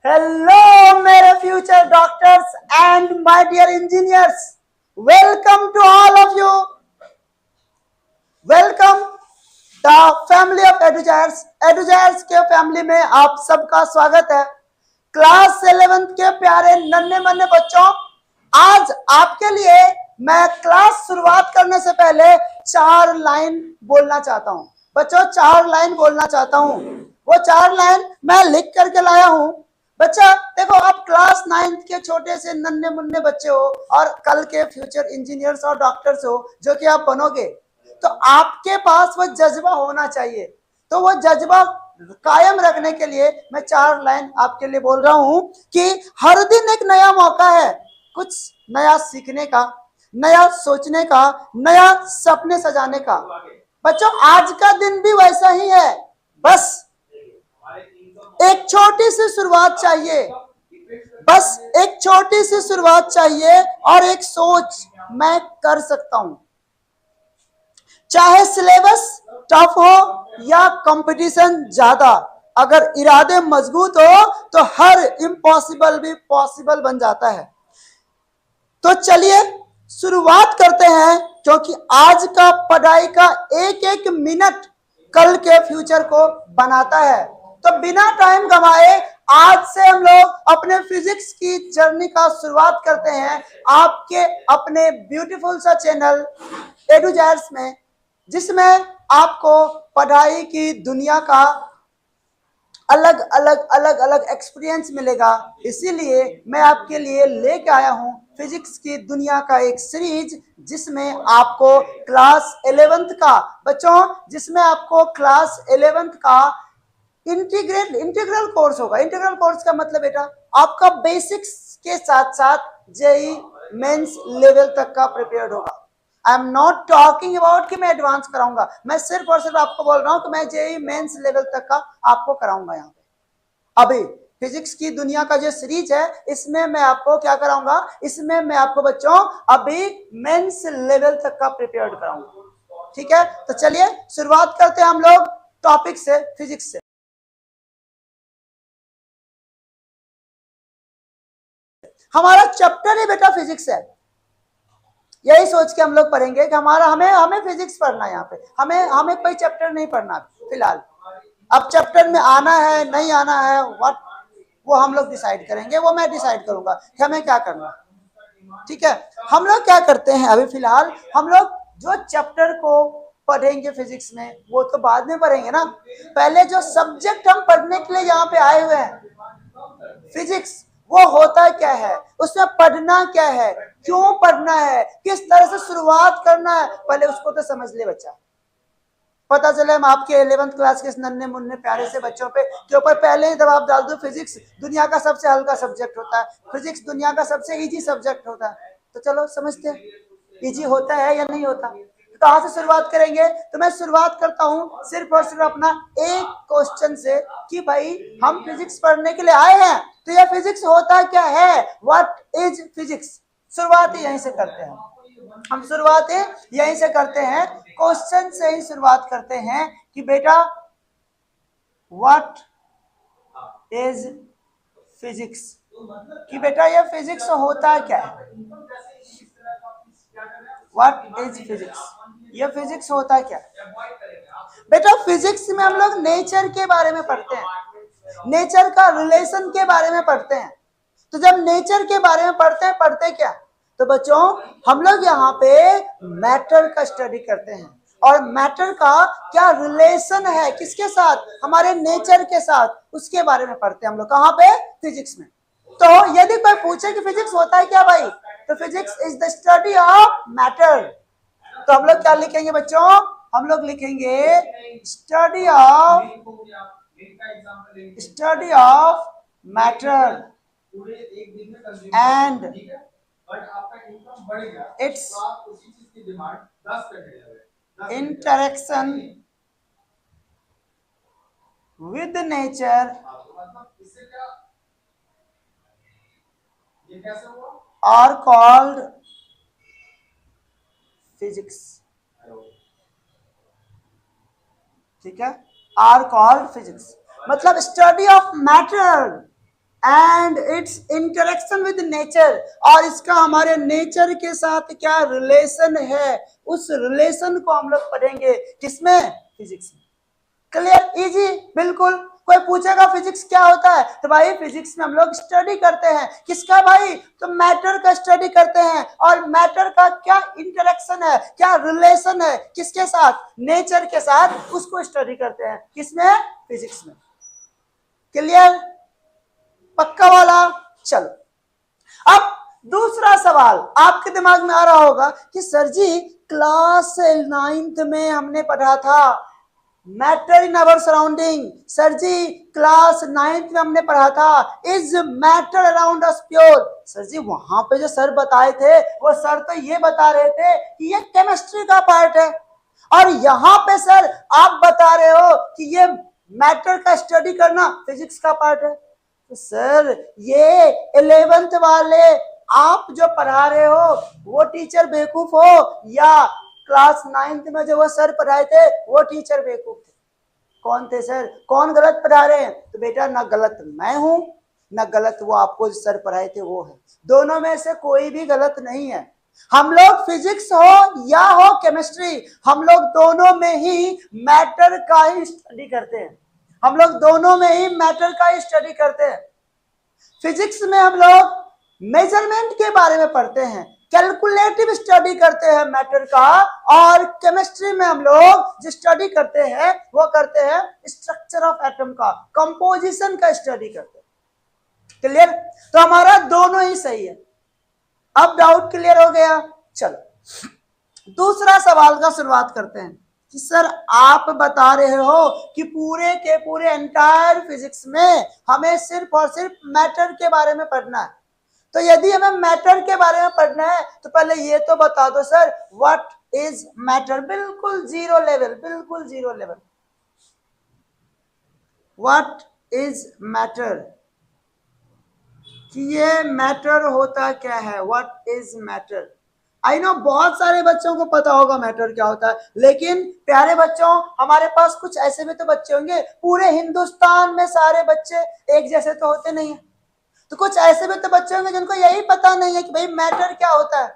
Hello, मेरे future doctors and my dear engineers. Welcome to all of you. Welcome the family of EduJars. EduJars के family में आप सबका स्वागत है। क्लास 11th के प्यारे नन्हे मन्ने बच्चों, आज आपके लिए मैं क्लास शुरुआत करने से पहले 4 लाइन बोलना चाहता हूँ। बच्चों 4 लाइन बोलना चाहता हूँ। वो 4 लाइन मैं लिख करके लाया हूँ। बच्चा देखो, आप क्लास 9th के छोटे से नन्हे मुन्ने बच्चे हो और कल के फ्यूचर इंजीनियर्स और डॉक्टर्स हो जो कि आप बनोगे, तो आपके पास वो जज्बा होना चाहिए। तो वो जज्बा कायम रखने के लिए मैं 4 लाइन आपके लिए बोल रहा हूं कि हर दिन एक नया मौका है कुछ नया सीखने का, नया सोचने का, नया सपने सजाने का। बच्चों आज का दिन भी वैसा ही है, बस एक छोटी सी शुरुआत चाहिए। बस एक छोटी सी शुरुआत चाहिए और एक सोच, मैं कर सकता हूं। चाहे सिलेबस टफ हो या कंपटीशन ज्यादा, अगर इरादे मजबूत हो तो हर इम्पॉसिबल भी पॉसिबल बन जाता है। तो चलिए शुरुआत करते हैं, क्योंकि आज का पढ़ाई का एक एक मिनट कल के फ्यूचर को बनाता है। तो बिना टाइम गंवाए आज से हम लोग अपने फिजिक्स की जर्नी का शुरुआत करते हैं आपके अपने ब्यूटीफुल सा चैनल एडुजार्स में, जिसमें आपको पढ़ाई की दुनिया का अलग अलग एक्सपीरियंस मिलेगा। इसीलिए मैं आपके लिए लेके आया हूं फिजिक्स की दुनिया का एक सीरीज, जिसमें आपको क्लास 11th का बच्चों, जिसमें आपको क्लास 11th का इंटीग्रल कोर्स होगा। इंटीग्रल कोर्स का मतलब बेटा आपका बेसिक्स के साथ साथ जेई मेंस लेवल तक का प्रिपेयर्ड होगा। I am not talking about कि मैं एडवांस कराऊंगा, मैं सिर्फ और सिर्फ आपको बोल रहा हूं कि मैं जेई मेंस लेवल तक का आपको कराऊंगा। यहाँ पे अभी फिजिक्स की दुनिया का जो सीरीज है, इसमें मैं आपको क्या कराऊंगा, इसमें मैं आपको बच्चों अभी मेंस लेवल तक का प्रिपेयर्ड कराऊंगा। ठीक है, तो चलिए शुरुआत करते हैं हम लोग टॉपिक से, फिजिक्स से। हमारा चैप्टर ही बेटा फिजिक्स है। यही सोच के हम लोग पढ़ेंगे कि हमारा हमें फिजिक्स पढ़ना है। यहाँ पे हमें कोई चैप्टर नहीं पढ़ना फिलहाल। अब चैप्टर में आना है नहीं आना है, वो हम लोग डिसाइड करेंगे, वो मैं डिसाइड करूंगा कि हमें क्या करना। ठीक है, हम लोग क्या करते हैं अभी फिलहाल, हम लोग जो चैप्टर को पढ़ेंगे फिजिक्स में वो तो बाद में पढ़ेंगे ना। पहले जो सब्जेक्ट हम पढ़ने के लिए यहाँ पे आए हुए हैं फिजिक्स, वो होता क्या है, उसमें पढ़ना क्या है, क्यों पढ़ना है, किस तरह से शुरुआत करना है, पहले उसको तो समझ ले बच्चा। पता चले हम आपके 11th क्लास के नन्हे मुन्ने प्यारे से बच्चों पे के ऊपर पहले ही दबाव डाल दो। फिजिक्स दुनिया का सबसे हल्का सब्जेक्ट होता है, फिजिक्स दुनिया का सबसे इजी सब्जेक्ट होता है। तो चलो समझते हैं इजी होता है या नहीं होता। कहाँ से शुरुआत करेंगे, तो मैं शुरुआत करता हूँ सिर्फ और सिर्फ अपना एक क्वेश्चन से कि भाई हम फिजिक्स पढ़ने के लिए आए हैं, तो यह फिजिक्स होता क्या है, व्हाट इज फिजिक्स। शुरुआत यहीं से करते हैं हम, शुरुआत यहीं से करते हैं, क्वेश्चन से ही शुरुआत करते हैं कि बेटा व्हाट इज फिजिक्स, कि बेटा ये फिजिक्स होता क्या है। व्हाट इज फिजिक्स, ये फिजिक्स होता क्या है। बेटा फिजिक्स में हम लोग नेचर के बारे में पढ़ते हैं, नेचर का रिलेशन के बारे में पढ़ते हैं। तो जब नेचर के बारे में पढ़ते क्या, तो बच्चों हम लोग यहाँ पे मैटर का स्टडी करते हैं, और मैटर का क्या रिलेशन है किसके साथ, हमारे नेचर के साथ, उसके बारे में पढ़ते हैं हम लोग कहाँ पे, फिजिक्स में। तो यदि कोई पूछे कि फिजिक्स होता है क्या भाई, तो physics is the study of matter. तो हम लोग क्या लिखेंगे बच्चों, हम लोग लिखेंगे study of matter and its interaction with nature are called physics. ठीक है, आर कॉल्ड फिजिक्स, मतलब study of matter and its interaction with nature, और इसका हमारे नेचर के साथ क्या रिलेशन है, उस रिलेशन को हम लोग पढ़ेंगे किसमें, फिजिक्स में। क्लियर, इजी, बिल्कुल। कोई पूछेगा फिजिक्स क्या होता है, तो भाई फिजिक्स में हम लोग स्टडी करते हैं किसका भाई, तो मैटर का स्टडी करते हैं, और मैटर का क्या इंटरेक्शन है, क्या रिलेशन है किसके साथ, नेचर के साथ, उसको स्टडी करते हैं किसमें, फिजिक्स में। क्लियर, पक्का वाला। चलो अब दूसरा सवाल आपके दिमाग में आ रहा होगा कि सर जी क्लास 9th में हमने पढ़ा था matter in our surrounding, sir ji class 9th में हमने पढ़ा था is matter around us pure. Sir ji वहां पे जो सर बताए थे वो सर तो ये बता रहे थे कि ये केमिस्ट्री का पार्ट है, और यहाँ पे सर आप बता रहे हो कि ये मैटर का स्टडी करना फिजिक्स का पार्ट है। तो सर ये 11th वाले आप जो पढ़ा रहे हो वो टीचर बेवकूफ हो, या क्लास 9th में जो वो सर पढ़ाए थे वो टीचर बेवकूफ थे, कौन थे सर, कौन गलत पढ़ा रहे हैं, तो बेटा ना गलत मैं हूं ना गलत वो आपको जो सर पढ़ाए थे वो है, दोनों में से कोई भी गलत नहीं है। हम लोग फिजिक्स हो या हो केमिस्ट्री, हम लोग दोनों में ही मैटर का ही स्टडी करते हैं, हम लोग दोनों में ही मैटर का ही स्टडी करते हैं। फिजिक्स में हम लोग मेजरमेंट के बारे में पढ़ते हैं, कैलकुलेटिव स्टडी करते हैं मैटर का, और केमिस्ट्री में हम लोग जो स्टडी करते हैं वो करते हैं स्ट्रक्चर ऑफ एटम का, कंपोजिशन का स्टडी करते हैं। क्लियर, तो हमारा दोनों ही सही है। अब डाउट क्लियर हो गया। चलो दूसरा सवाल का शुरुआत करते हैं कि सर आप बता रहे हो कि पूरे के पूरे एंटायर फिजिक्स में हमें सिर्फ और सिर्फ मैटर के बारे में पढ़ना है, तो यदि हमें मैटर के बारे में पढ़ना है तो पहले ये तो बता दो सर व्हाट इज मैटर, बिल्कुल जीरो लेवल, बिल्कुल zero level, what is matter, कि ये मैटर होता क्या है, what is matter. I know बहुत सारे बच्चों को पता होगा मैटर क्या होता है, लेकिन प्यारे बच्चों हमारे पास कुछ ऐसे भी तो बच्चे होंगे, पूरे हिंदुस्तान में सारे बच्चे एक जैसे तो होते नहीं है, तो कुछ ऐसे भी तो बच्चे होंगे जिनको यही पता नहीं है कि भाई मैटर क्या होता है।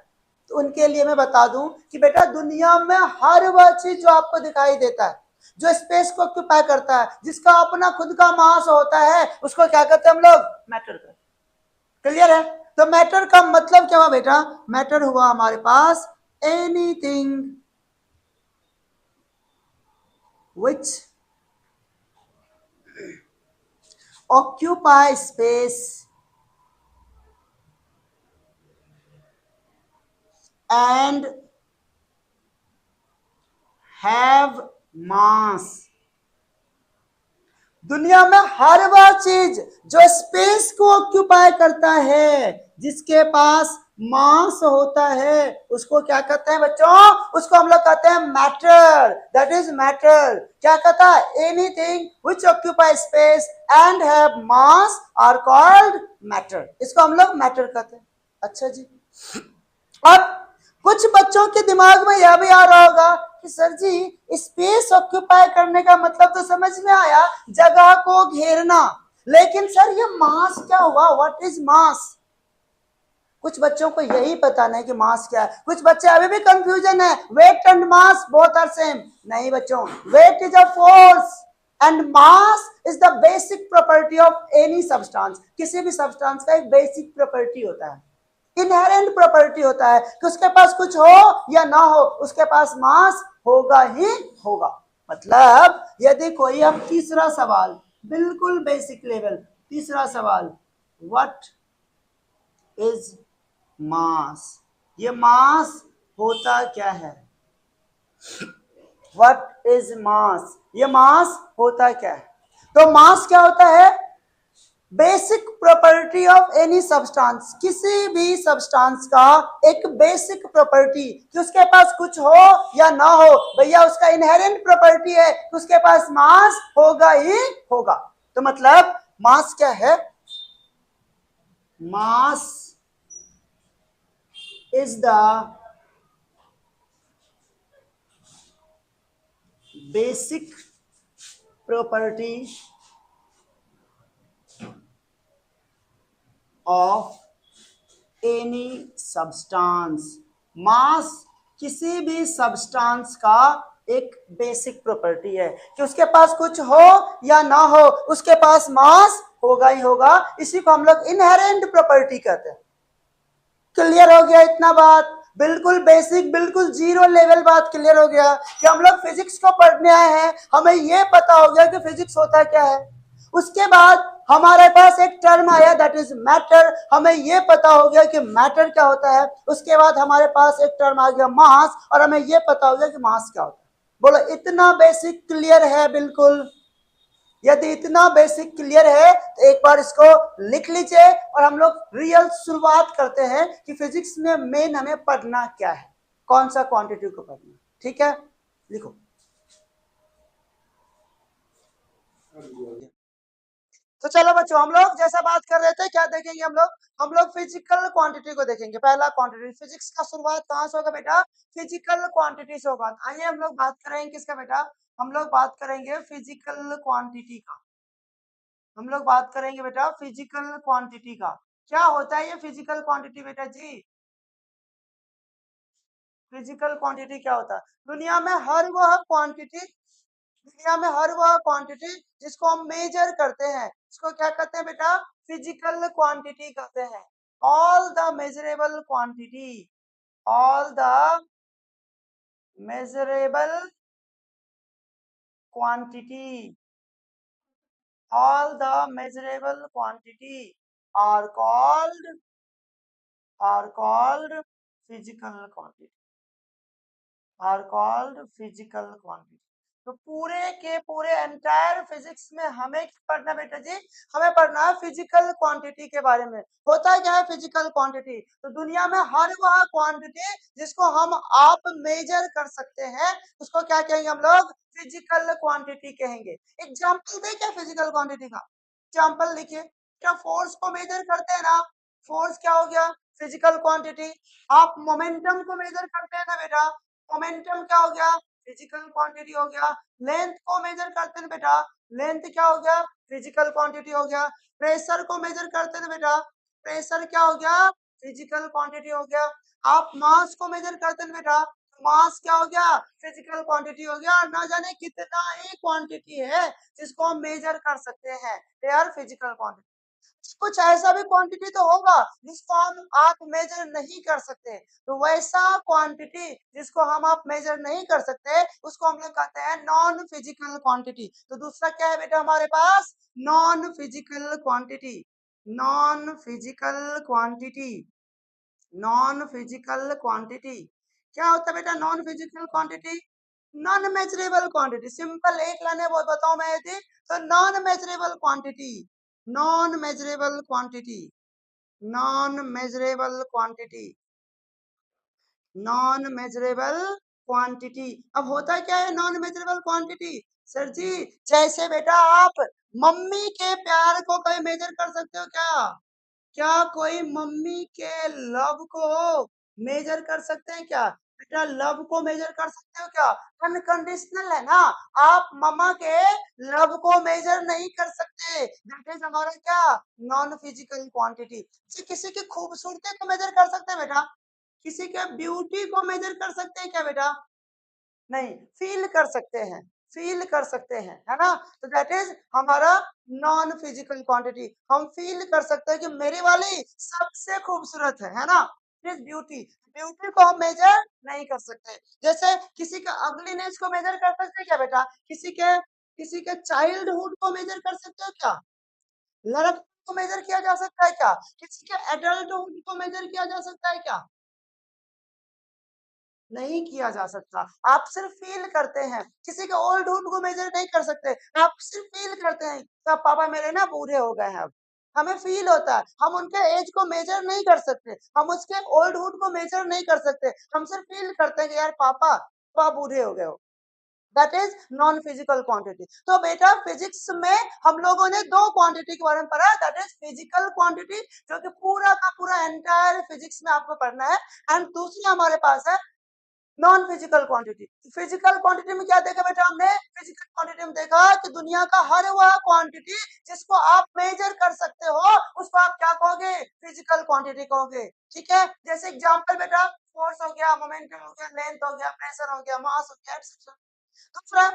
तो उनके लिए मैं बता दूं कि बेटा दुनिया में हर वह चीज जो आपको दिखाई देता है, जो स्पेस को ऑक्यूपाई करता है, जिसका अपना खुद का मास होता है, उसको क्या कहते हैं हम लोग, मैटर कहते हैं। क्लियर है, तो मैटर का मतलब क्या हुआ बेटा, मैटर हुआ हमारे पास anything which occupy space and have mass। दुनिया में हर वह चीज जो स्पेस को ऑक्यूपाई करता है, जिसके पास मास होता है, उसको क्या कहते हैं बच्चों, उसको हम लोग कहते हैं मैटर, दैट इज मैटर। क्या कहता है, anything which occupy space and have mass are called matter, इसको हम लोग मैटर कहते हैं। अच्छा जी, अब कुछ बच्चों के दिमाग में यह भी आ रहा होगा कि सर जी स्पेस ऑक्यूपाई करने का मतलब तो समझ में आया, जगह को घेरना, लेकिन सर ये मास क्या हुआ, व्हाट इज मास। कुछ बच्चों को यही पता नहीं कि मास क्या है, कुछ बच्चे अभी भी कंफ्यूजन है, weight and mass both are same. नहीं बच्चों, weight is a force and mass is the basic property of any substance. किसी भी सब्सटेंस का एक बेसिक प्रॉपर्टी होता है, इनहेरेंट प्रॉपर्टी होता है कि उसके पास कुछ हो या ना हो, उसके पास मास होगा ही होगा। मतलब यदि कोई, हम तीसरा सवाल बिल्कुल बेसिक लेवल, तीसरा सवाल, व्हाट इज मास, ये मास होता क्या है, व्हाट इज मास, ये मास होता क्या है। तो मास क्या होता है, basic property of any substance, किसी भी सब्सटेंस का एक बेसिक प्रॉपर्टी कि उसके पास कुछ हो या ना हो, भैया उसका इनहेरेंट प्रॉपर्टी है कि उसके पास मास होगा ही होगा। तो मतलब मास क्या है, mass is the basic property of any substance. Mass किसी भी सब्सटेंस का एक बेसिक प्रॉपर्टी है कि उसके पास कुछ हो या ना हो, उसके पास मास होगा ही होगा। इसी को हम लोग इनहेरेंट प्रॉपर्टी कहते हैं। क्लियर हो गया इतना बात? बिल्कुल बेसिक, बिल्कुल जीरो लेवल बात क्लियर हो गया कि हम लोग फिजिक्स को पढ़ने आए हैं, हमें यह पता हो गया कि फिजिक्स होता क्या है। उसके बाद हमारे पास एक टर्म आया दैट इज मैटर, हमें यह पता हो गया कि मैटर क्या होता है। उसके बाद हमारे पास एक टर्म आ गया मास, और हमें यह पता हो गया कि मास क्या होता है। बोलो इतना बेसिक क्लियर है? बिल्कुल। यदि इतना बेसिक क्लियर है तो एक बार इसको लिख लीजिए और हम लोग रियल शुरुआत करते हैं कि फिजिक्स में मेन हमें पढ़ना क्या है, कौन सा क्वांटिटी को पढ़ना। ठीक है, लिखो। तो चलो बच्चों, हम लोग जैसा बात कर रहे थे, क्या देखेंगे हम लोग फिजिकल क्वांटिटी को देखेंगे। पहला क्वांटिटी, फिजिक्स का शुरुआत कहां से होगा बेटा? फिजिकल क्वांटिटी से होगा। आइए हम लोग बात करेंगे किसका बेटा? हम लोग बात करेंगे फिजिकल क्वांटिटी का। हम लोग बात करेंगे बेटा फिजिकल क्वांटिटी का। क्या होता है ये फिजिकल क्वांटिटी बेटा जी? फिजिकल क्वांटिटी क्या होता है? दुनिया में हर वह क्वांटिटी जिसको हम मेजर करते हैं, इसको क्या कहते हैं बेटा? फिजिकल क्वांटिटी कहते हैं। All the measurable quantity, all the measurable quantity, all the measurable quantity are called physical quantity, are called physical quantity। तो पूरे के पूरे एंटायर फिजिक्स में हमें क्या पढ़ना बेटा जी? हमें पढ़ना है फिजिकल क्वांटिटी के बारे में। होता क्या है फिजिकल क्वांटिटी? तो दुनिया में हर वह क्वांटिटी जिसको हम आप मेजर कर सकते हैं, उसको क्या कहेंगे हम लोग? फिजिकल क्वांटिटी कहेंगे। एग्जाम्पल दे क्या फिजिकल क्वांटिटी का? एग्जाम्पल लिखिए। क्या फोर्स को मेजर करते हैं ना, फोर्स क्या हो गया? Physical quantity. आप मोमेंटम को मेजर करते हैं ना बेटा, मोमेंटम क्या हो गया? फिजिकल क्वांटिटी हो गया। लेंथ को मेजर करते हैं बेटा, लेंथ क्या हो गया? फिजिकल क्वांटिटी हो गया। प्रेशर को मेजर करते हैं बेटा, प्रेशर क्या हो गया? फिजिकल क्वांटिटी हो गया। आप मास को मेजर करते हैं बेटा, मास क्या हो गया? फिजिकल क्वांटिटी हो गया। ना जाने कितना ही क्वांटिटी है जिसको हम मेजर कर सकते हैं, दे आर फिजिकल क्वांटिटी। कुछ ऐसा भी क्वांटिटी तो होगा जिसको हम आप मेजर नहीं कर सकते, तो वैसा क्वांटिटी जिसको हम आप मेजर नहीं कर सकते उसको हम लोग कहते हैं नॉन फिजिकल क्वांटिटी। तो दूसरा क्या है बेटा हमारे पास? Non physical quantity, non physical quantity, non physical quantity. क्या होता है बेटा non physical quantity? Non measurable quantity. Simple एक लाइन वो बताऊं मैं यदि, तो non measurable quantity, non measurable quantity, non measurable quantity, non measurable quantity. अब होता क्या है non measurable quantity? Sir ji जैसे बेटा आप मम्मी के प्यार को कहीं मेजर कर सकते हो क्या? क्या कोई मम्मी के लव को मेजर कर सकते हैं क्या? बेटा लव को मेजर कर सकते हो क्या? अनकंडीशनल है ना, आप मम्मा के लव को मेजर नहीं कर सकते। दैट इज हमारा क्या? Non physical quantity. किसी की खूबसूरती को मेजर कर सकते हैं बेटा? किसी के ब्यूटी को मेजर कर सकते हैं क्या बेटा? नहीं, फील कर सकते हैं, फील कर सकते हैं, है ना। तो दैट इज हमारा नॉन फिजिकल क्वांटिटी। हम फील कर सकते हैं कि मेरी वाली सबसे खूबसूरत है ना, इज ब्यूटी। ब्यूटी को हम मेजर नहीं कर सकते। जैसे किसी के अगलीनेस को मेजर कर सकते हैं क्या बेटा? किसी के चाइल्डहुड को मेजर कर सकते हो क्या? लड़क को मेजर किया जा सकता है क्या? किसी के एडल्टहुड को मेजर किया जा सकता है क्या? नहीं किया जा सकता। आप सिर्फ फील करते हैं। किसी के ओल्डहुड को मेजर नहीं कर सकते, आप सिर्फ फील करते हैं सब पापा मेरे ना बूढ़े हो गए हैं अब। हमें फील होता है, हम उनके एज को मेजर नहीं कर सकते, हम उसके ओल्डहुड को मेजर नहीं कर सकते, हम सिर्फ फील करते हैं कि यार पापा पापा बूढ़े हो गए हो। That is non physical quantity. तो बेटा फिजिक्स में हम लोगों ने दो क्वांटिटी के बारे में पढ़ा, दैट इज फिजिकल क्वांटिटी जो कि पूरा का पूरा एंटायर फिजिक्स में आपको पढ़ना है, एंड दूसरी हमारे पास है non physical quantity. Physical quantity में क्या देखा बेटा हमने? फिजिकल क्वांटिटी में देखा कि दुनिया का हर वह क्वांटिटी जिसको आप मेजर कर सकते हो उसको आप क्या कहोगे? कहोगे, फिजिकल क्वांटिटी कहोगे। ठीक है, जैसे एग्जांपल बेटा फोर्स हो गया, मोमेंटम हो गया, लेंथ हो गया, प्रेशर हो गया, मास हो गया, एक्सेट्रा। दूसरा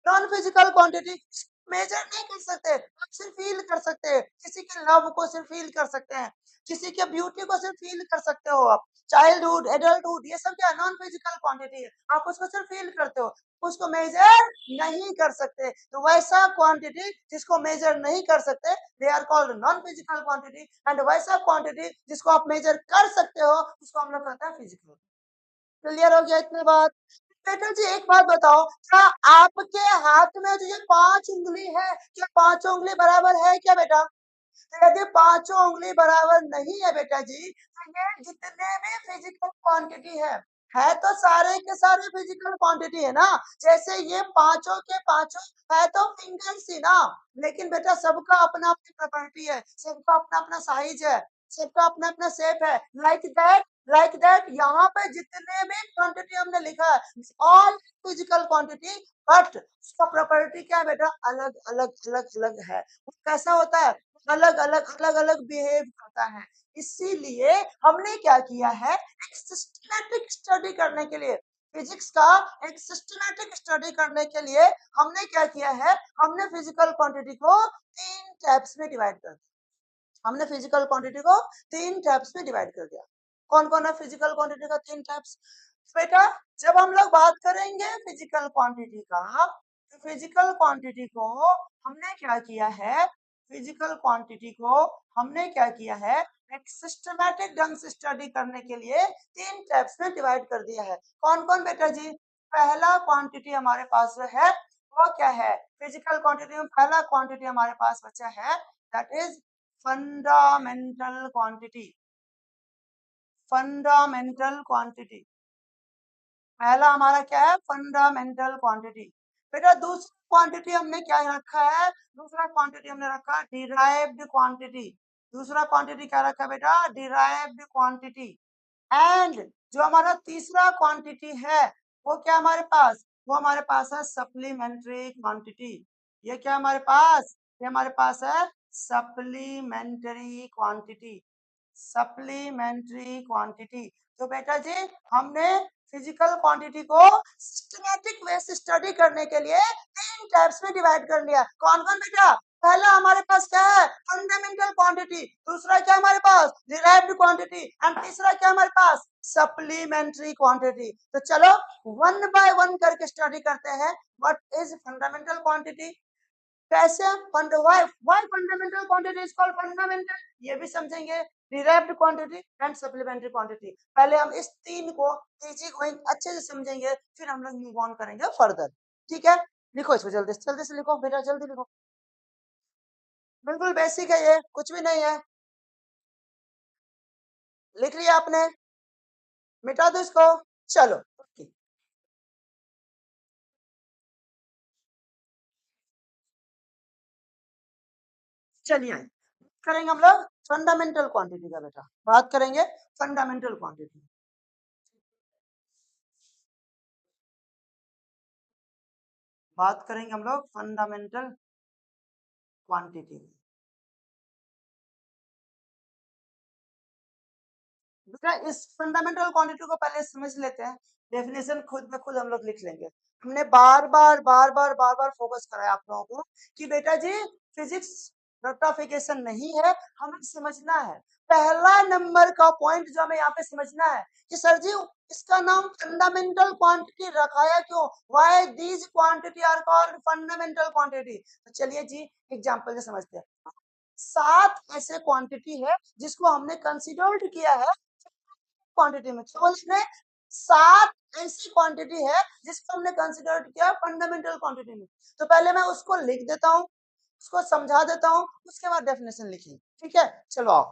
नॉन फिजिकल क्वांटिटी मेजर नहीं कर सकते, आप सिर्फ फील कर सकते हैं, किसी के लव को सिर्फ फील कर सकते हैं, किसी के ब्यूटी को सिर्फ फील कर सकते हो आप। चाइल्डहुड, एडल्टहुड, ये सब क्या नॉन फिजिकल क्वांटिटी है, आप उसको सिर्फ फील करते हो, उसको मेजर नहीं कर सकते। तो वैसा क्वांटिटी जिसको मेजर नहीं कर सकते, they are called non physical quantity, and वैसा क्वांटिटी जिसको आप मेजर कर सकते हो, उसको हम लोग कहते हैं फिजिकल। क्लियर हो गया इतनी बात? बेटा जी एक बात बताओ, क्या आपके हाथ में जो ये 5 उंगली है, क्या 5 उंगली बराबर है क्या बेटा? तो यदि 5 उंगली बराबर नहीं है बेटा जी, तो ये जितने भी फिजिकल क्वांटिटी है तो सारे के सारे फिजिकल क्वांटिटी है ना। जैसे ये पांचों के पांचों है तो फिंगर्स ही ना, लेकिन बेटा सबका अपना अपनी प्रॉपर्टी है, सबका अपना अपना साइज है, सबका अपना अपना शेप है। लाइक दैट यहाँ पे जितने भी क्वांटिटी हमने लिखा है, ऑल फिजिकल क्वांटिटी, बट उसका प्रॉपर्टी क्या है बेटा? अलग अलग अलग अलग है। वो कैसा होता है? अलग अलग बिहेव करता है। इसीलिए हमने क्या किया है, एक सिस्टमैटिक स्टडी करने के लिए, फिजिक्स का एक सिस्टमैटिक स्टडी करने के लिए हमने क्या किया है, हमने फिजिकल क्वांटिटी को 3 टाइप्स में डिवाइड कर दिया। हमने फिजिकल क्वांटिटी को 3 टाइप्स में डिवाइड कर दिया। कौन कौन है फिजिकल क्वांटिटी का 3 टाइप्स? बेटा जब हम लोग बात करेंगे फिजिकल क्वांटिटी का, तो फिजिकल क्वांटिटी को हमने क्या किया है, फिजिकल क्वांटिटी को हमने क्या किया है, एक सिस्टमैटिक ढंग से स्टडी करने के लिए 3 टाइप्स में डिवाइड कर दिया है। कौन कौन बेटा जी? पहला क्वांटिटी हमारे पास जो है वो क्या है, फिजिकल क्वांटिटी में पहला क्वांटिटी हमारे पास बचा है, that is fundamental quantity. Fundamental quantity पहला हमारा क्या है, फंडामेंटल क्वांटिटी। बेटा दूसरा क्वांटिटी हमने क्या रखा है, दूसरा क्वांटिटी हमने रखा डिराइव्ड क्वांटिटी। दूसरा क्वांटिटी क्या रखा बेटा? Derived quantity. एंड जो हमारा तीसरा क्वांटिटी है वो क्या हमारे पास, वो हमारे पास है सप्लीमेंट्री क्वांटिटी। ये क्या हमारे पास, ये हमारे पास है सप्लीमेंट्री क्वांटिटी। Supplementary quantity. तो बेटा जी हमने फिजिकल क्वांटिटी को सिस्टमैटिक वे से स्टडी करने के लिए 3 टाइप्स में डिवाइड कर लिया। कौन कौन बेटा? पहला हमारे पास क्या है, फंडामेंटल क्वांटिटी। दूसरा क्या हमारे पास, डिराइव्ड क्वांटिटी। एंड तीसरा क्या हमारे पास, सप्लीमेंट्री क्वांटिटी। तो चलो वन बाय वन करके स्टडी करते हैं, व्हाट इज फंडामेंटल क्वांटिटी, कैसे why fundamental quantity is called fundamental, ये भी समझेंगे, derived quantity and supplementary quantity. पहले हम इस तीन को इजी गोइंग अच्छे से समझेंगे, फिर हम लोग मूव ऑन करेंगे फर्दर। ठीक है, लिखो इसको जल्दी से लिखो बेटा, जल्दी लिखो, बिल्कुल बेसिक है ये, कुछ भी नहीं है। लिख लिया आपने? मिटा दो इसको, चलो चलिए करेंगे हम लोग फंडामेंटल क्वांटिटी का बेटा, बात करेंगे फंडामेंटल क्वांटिटी। बात करेंगे हम लोग फंडामेंटल क्वांटिटी। बेटा इस फंडामेंटल क्वांटिटी को पहले समझ लेते हैं, डेफिनेशन खुद में खुद हम लोग लिख लेंगे। हमने बार बार फोकस कराया आप लोगों को कि बेटा जी फिजिक्स रट्टाफिकेशन नहीं है, हमें समझना है। पहला नंबर का पॉइंट जो हमें यहाँ पे समझना है कि सर जी इसका नाम फंडामेंटल क्वांटिटी रखाया क्यों, why these quantity are called fundamental quantity. तो चलिए जी एग्जांपल से समझते हैं। 7 ऐसे क्वांटिटी है जिसको हमने कंसीडर्ड किया है क्वांटिटी में, केवल इसमें 7 ऐसी क्वांटिटी है जिसको हमने कंसीडर किया फंडामेंटल क्वांटिटी में। तो पहले मैं उसको लिख देता हूँ, उसको समझा देता हूँ, उसके बाद डेफिनेशन लिखिए। ठीक है, चलो आओ।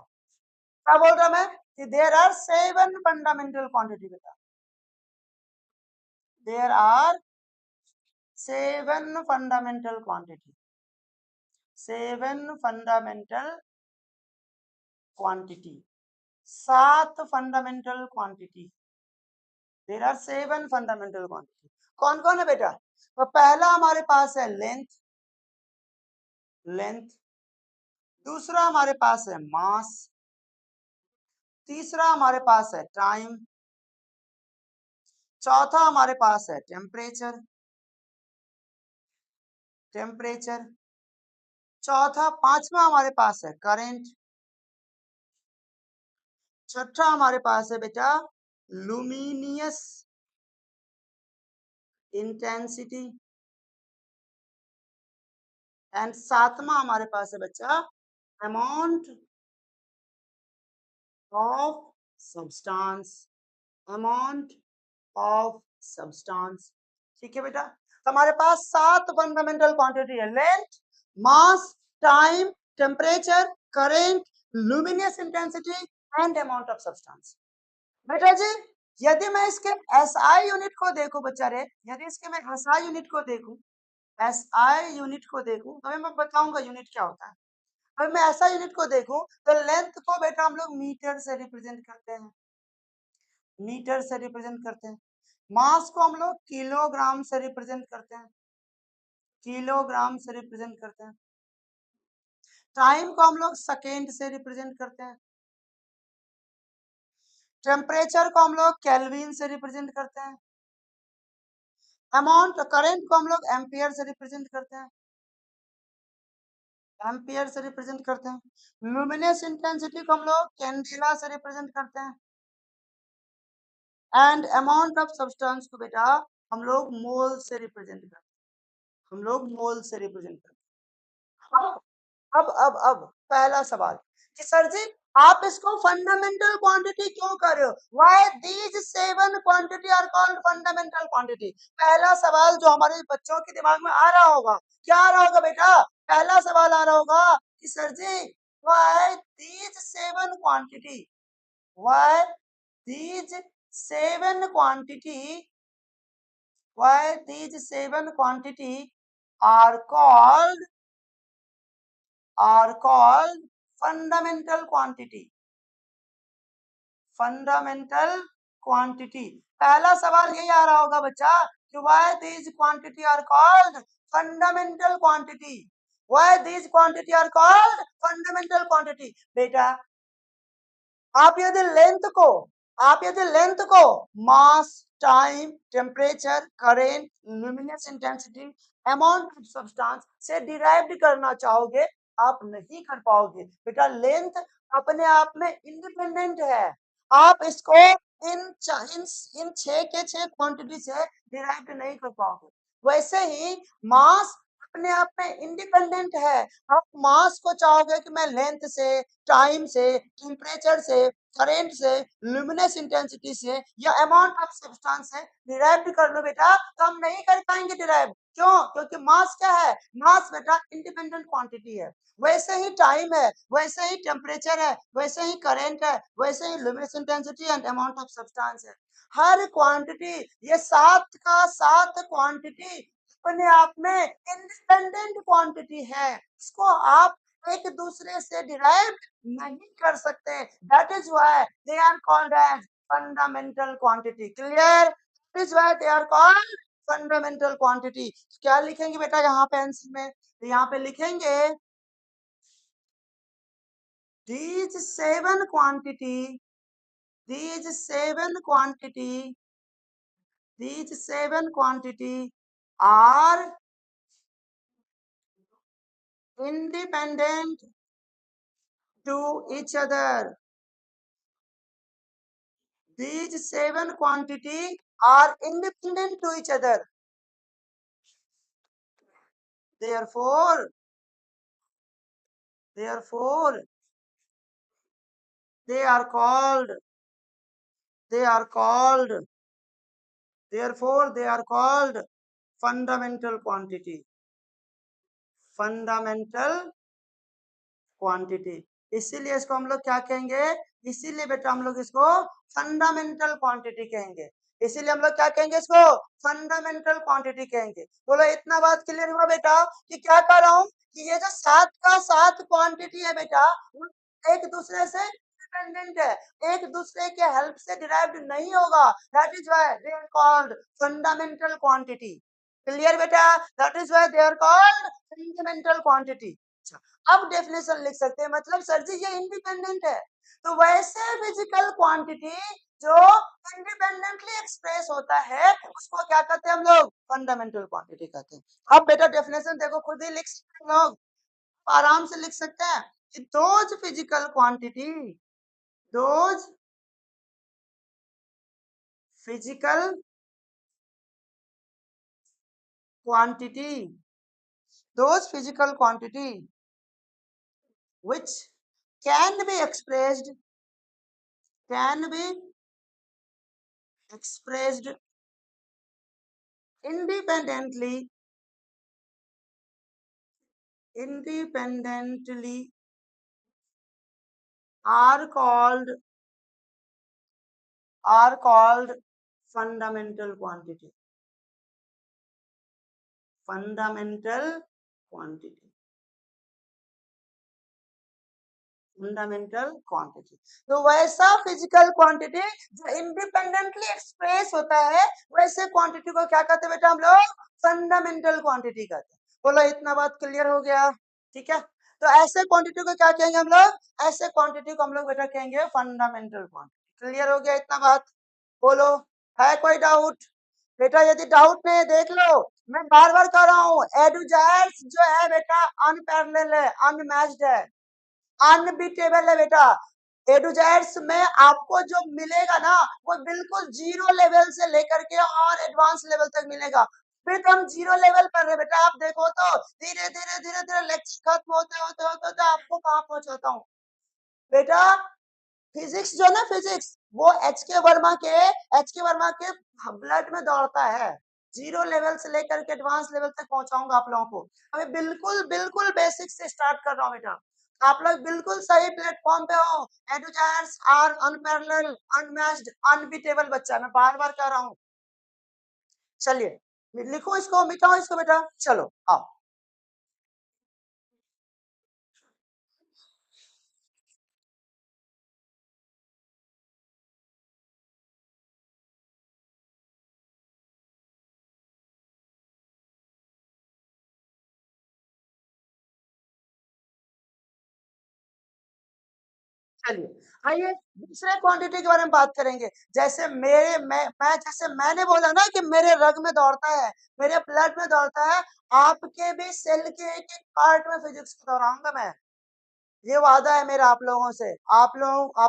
क्या बोल रहा मैं कि देयर आर 7 फंडामेंटल क्वांटिटी। बेटा there are 7 fundamental quantity, 7 fundamental quantity, 7 fundamental quantity. There are 7 fundamental quantity. कौन कौन है बेटा? तो पहला हमारे पास है लेंथ, लेंथ। दूसरा हमारे पास है मास, तीसरा हमारे पास है टाइम, चौथा हमारे पास है टेम्परेचर, टेम्परेचर, चौथा पांचवा हमारे पास है करंट, छठा हमारे पास है बेटा लुमिनियस इंटेंसिटी, एंड सातवां हमारे पास है बच्चा amount of substance, amount of substance. ठीक है बेटा, तो हमारे पास 7 फंडामेंटल क्वांटिटी है, length, mass, time, temperature, current, luminous intensity and amount of substance. बेटा जी यदि मैं इसके एसआई यूनिट को देखूं बच्चा रे, यदि इसके मैं एसआई यूनिट को देखूं, एसआई यूनिट को देखूं तो मैं बताऊंगा यूनिट क्या होता है। अगर मैं ऐसा यूनिट को देखूं तो लेंथ को बेटा हम लोग मीटर से रिप्रेजेंट करते हैं, मीटर से रिप्रेजेंट करते हैं। मास को हम लोग किलोग्राम से रिप्रेजेंट करते हैं, किलोग्राम से रिप्रेजेंट करते हैं। टाइम को हम लोग सेकेंड से रिप्रेजेंट करते हैं। टेम्परेचर को हम लोग केल्विन से रिप्रेजेंट करते हैं। अमाउंट करंट को हम लोग एम्पियर से रिप्रेजेंट करते हैं, एम्पियर से रिप्रेजेंट करते हैं। लुमिनस इंटेंसिटी को हम लोग कैंडेला से रिप्रेजेंट करते हैं। एंड अमाउंट ऑफ सब्सटेंस को बेटा हम लोग मोल से रिप्रेजेंट करते हैं, हम लोग मोल से रिप्रेजेंट करते हैं। अब पहला सवाल कि सर जी आप इसको फंडामेंटल क्वांटिटी क्यों कर रहे हो? Why these 7 quantity are called fundamental quantity? पहला सवाल जो हमारे बच्चों के दिमाग में आ रहा होगा, क्या आ रहा होगा बेटा? पहला सवाल आ रहा होगा कि sir ji why these 7 quantity, why these 7 quantity, why these 7 quantity are called fundamental quantity, fundamental quantity। पहला सवाल यही आ रहा होगा बच्चा कि why these quantity are called fundamental quantity, why these quantity are called fundamental quantity। बेटा आप यदि लेंथ को mass, time, temperature, current, luminous intensity, amount of substance से डिराइव करना चाहोगे आप नहीं कर पाओगे बेटा। लेंथ अपने आप में इंडिपेंडेंट है, आप इसको इन 6 के 6 क्वांटिटी से डिराइव नहीं कर पाओगे। वैसे ही मास अपने आप में इंडिपेंडेंट है, आप मास को चाहोगे कि मैं लेंथ से, टाइम से, टेम्परेचर से, करंट से, लुमिनस इंटेंसिटी से या अमाउंट ऑफ सब्सटेंस से डिराइव कर लो बेटा, तो हम नहीं कर पाएंगे डिराइव। क्यों? क्योंकि मास क्या है? मास बेटा इंडिपेंडेंट क्वांटिटी है। वैसे ही टाइम है, वैसे ही टेम्परेचर है, वैसे ही करंट है, वैसे ही luminous intensity and amount of substance है। हर क्वांटिटी, ये 7 का 7 क्वांटिटी अपने आप में इंडिपेंडेंट क्वांटिटी है, इसको आप एक दूसरे से डिराइव नहीं कर सकते। That is why they are called as fundamental quantity. Clear? That is why they are called fundamental quantity. क्या लिखेंगे बेटा यहाँ पे आंसर में? तो यहाँ पे लिखेंगे these 7 quantity, these 7 quantity, these 7 quantity are independent to each other. These 7 quantity are independent to each other. Therefore, they are called, therefore they are called fundamental quantity, fundamental quantity. इसीलिए इसको हम लोग क्या कहेंगे? इसीलिए बेटा हम लोग इसको फंडामेंटल क्वांटिटी कहेंगे। इसीलिए हम लोग क्या कहेंगे? इसको फंडामेंटल क्वांटिटी कहेंगे। बोलो इतना बात क्लियर हुआ बेटा कि क्या कर रहा हूँ कि ये जो 7 का 7 क्वांटिटी है बेटा एक दूसरे से इंडिपेंडेंट है, एक दूसरे के हेल्प से डिराइव्ड नहीं होगा। That is why they are called fundamental quantity. Clear बेटा? That is why they are called fundamental quantity. अब डेफिनेशन लिख सकते हैं, मतलब सर जी ये इंडिपेंडेंट है, तो वैसे फिजिकल क्वांटिटी जो इंडिपेंडेंटली एक्सप्रेस होता है उसको क्या कहते हैं हम लोग? फंडामेंटल क्वांटिटी कहते हैं। अब बेटा डेफिनेशन देखो, खुद ही लिख सकते हैं लोग, आराम से लिख सकते हैं कि those physical quantity, those physical quantity, those physical quantity which can be expressed independently are called fundamental quantity. Fundamental quantity. Fundamental quantity. तो वैसा फिजिकल क्वांटिटी जो इंडिपेंडेंटली एक्सप्रेस होता है वैसे क्वांटिटी को क्या कहते हैं बेटा हम लोग? फंडामेंटल क्वांटिटी कहते हैं। बोलो इतना बात क्लियर हो गया? ठीक है, तो ऐसे क्वांटिटी को क्या कहेंगे हम लोग? ऐसे क्वांटिटी को हम लोग बेटा कहेंगे फंडामेंटल क्वांटिटी। क्लियर हो गया इतना बात? बोलो, है कोई डाउट? बेटा यदि डाउट नहीं है देख लो, मैं बार बार कह रहा हूँ, एडुजाइड्स जो है बेटा अनपैरेलल है, अनमैच्ड है, अनबीटेबल है बेटा। एडुजाइड्स में आपको जो मिलेगा ना वो बिल्कुल जीरो लेवल से लेकर के और एडवांस लेवल तक मिलेगा। फिर तो हम जीरो लेवल पर है बेटा, आप देखो तो धीरे धीरे धीरे धीरे लेक्चर खत्म होते होते होते होते आपको कहाँ पहुंचाता हूँ बेटा। फिजिक्स जो ना, फिजिक्स वो एच के वर्मा के ब्लड में दौड़ता है। जीरो लेवल से लेकर के एडवांस लेवल तक पहुंचाऊंगा आप लोगों को। अभी बिल्कुल बिल्कुल बेसिक से स्टार्ट कर रहा हूँ बेटा, आप लोग बिल्कुल सही प्लेटफॉर्म पे हो। एडुजाइड्स आर अनपैरेलल, अनमैच्ड, अनबीटेबल बच्चा, मैं बार बार कह रहा हूँ। चलिए लिखो इसको, मिटाओ इसको बेटा, चलो आओ। चलिए आइए दूसरे क्वांटिटी के बारे में बात करेंगे। जैसे मैं जैसे मैंने बोला ना कि मेरे रग में दौड़ता है, मेरे ब्लड में दौड़ता है, आपके भी सेल के एक एक पार्ट में फिजिक्स को दोहराऊंगा मैं। ये वादा है मेरा आप लोगों से। आप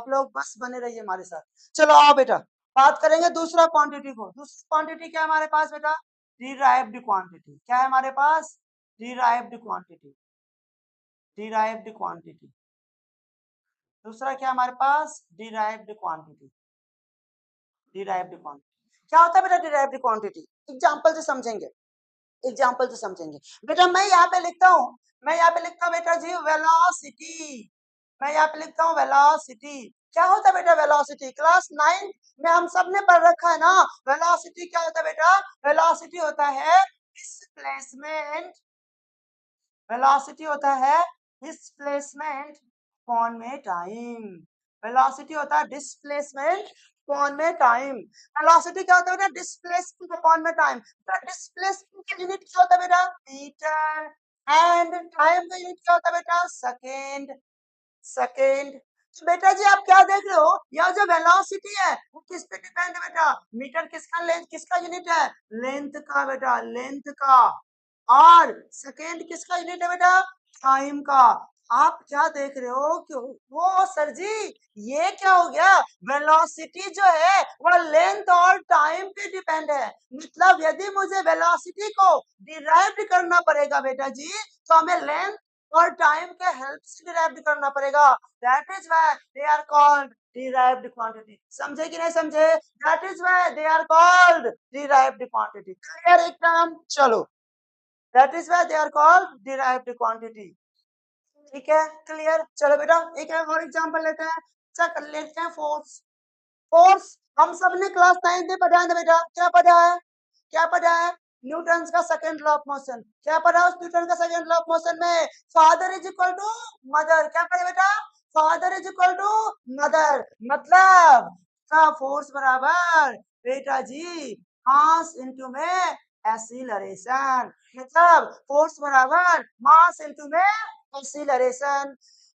लोग बस बने रहिए हमारे साथ। चलो आओ बेटा, बात करेंगे दूसरा क्वांटिटी को। दूसरी क्वांटिटी क्या है हमारे पास बेटा? Derived quantity. क्या है हमारे पास? Derived quantity. Derived quantity. दूसरा क्या हमारे पास? Derived quantity. डिराइव्ड क्वांटिटी क्या होता है बेटा? डिराइव्ड क्वांटिटी एग्जांपल से समझेंगे, एग्जांपल से समझेंगे बेटा। मैं यहाँ पे लिखता हूँ, बेटा जी वेलोसिटी। मैं यहाँ पे लिखता हूँ वेलोसिटी। क्या होता है बेटा वेलोसिटी? क्लास 9 में हम सब ने पढ़ रखा है ना। वेलोसिटी क्या होता है बेटा? वेलोसिटी होता है डिस्प्लेसमेंट। वेलोसिटी होता है डिस्प्लेसमेंट अपॉन में टाइम। वेलोसिटी होता है डिस्प्लेसमेंट अपॉन में टाइम। वेलोसिटी क्या होता है बेटा? डिस्प्लेसमेंट अपॉन में टाइम। डिस्प्लेसमेंट का यूनिट क्या होता है बेटा? मीटर। एंड टाइम का यूनिट क्या होता है बेटा? सेकेंड। सेकेंड। तो बेटा जी आप क्या देख रहे हो, यह जो वेलोसिटी है वो किस पे डिपेंड है बेटा? मीटर किसका लेंथ, किसका यूनिट है? लेंथ का बेटा, लेंथ का। और सेकेंड किसका यूनिट है बेटा? टाइम का। आप क्या देख रहे हो कि वो सर जी ये क्या हो गया? वेलोसिटी जो है वो लेंथ और टाइम पे डिपेंड है। मतलब यदि मुझे वेलोसिटी को डिराइव करना पड़ेगा बेटा जी, तो हमें लेंथ और टाइम के हेल्प से डिराइव करना पड़ेगा। That is why they are called derived quantity. समझे कि नहीं समझे? That is why they are called derived quantity. Clear एकदम? चलो, that is why they are called derived quantity. ठीक है, क्लियर? चलो बेटा एक और एग्जांपल लेते हैं। अच्छा कर लेते हैं फोर्स। फोर्स हम सब ने क्लास 9 में पढ़ा है ना बेटा। क्या पढ़ा है? क्या पढ़ा है? न्यूटन का सेकंड लॉ ऑफ मोशन। क्या पढ़ा उस न्यूटन का सेकंड लॉ ऑफ मोशन में? Father is equal to mother. क्या पढ़े बेटा? Father is equal to mother. मतलब का फोर्स बराबर बेटा जी मास इनटू में एक्सीलरेशन। मतलब फोर्स बराबर मास इनटू में एक्सीलरेशन।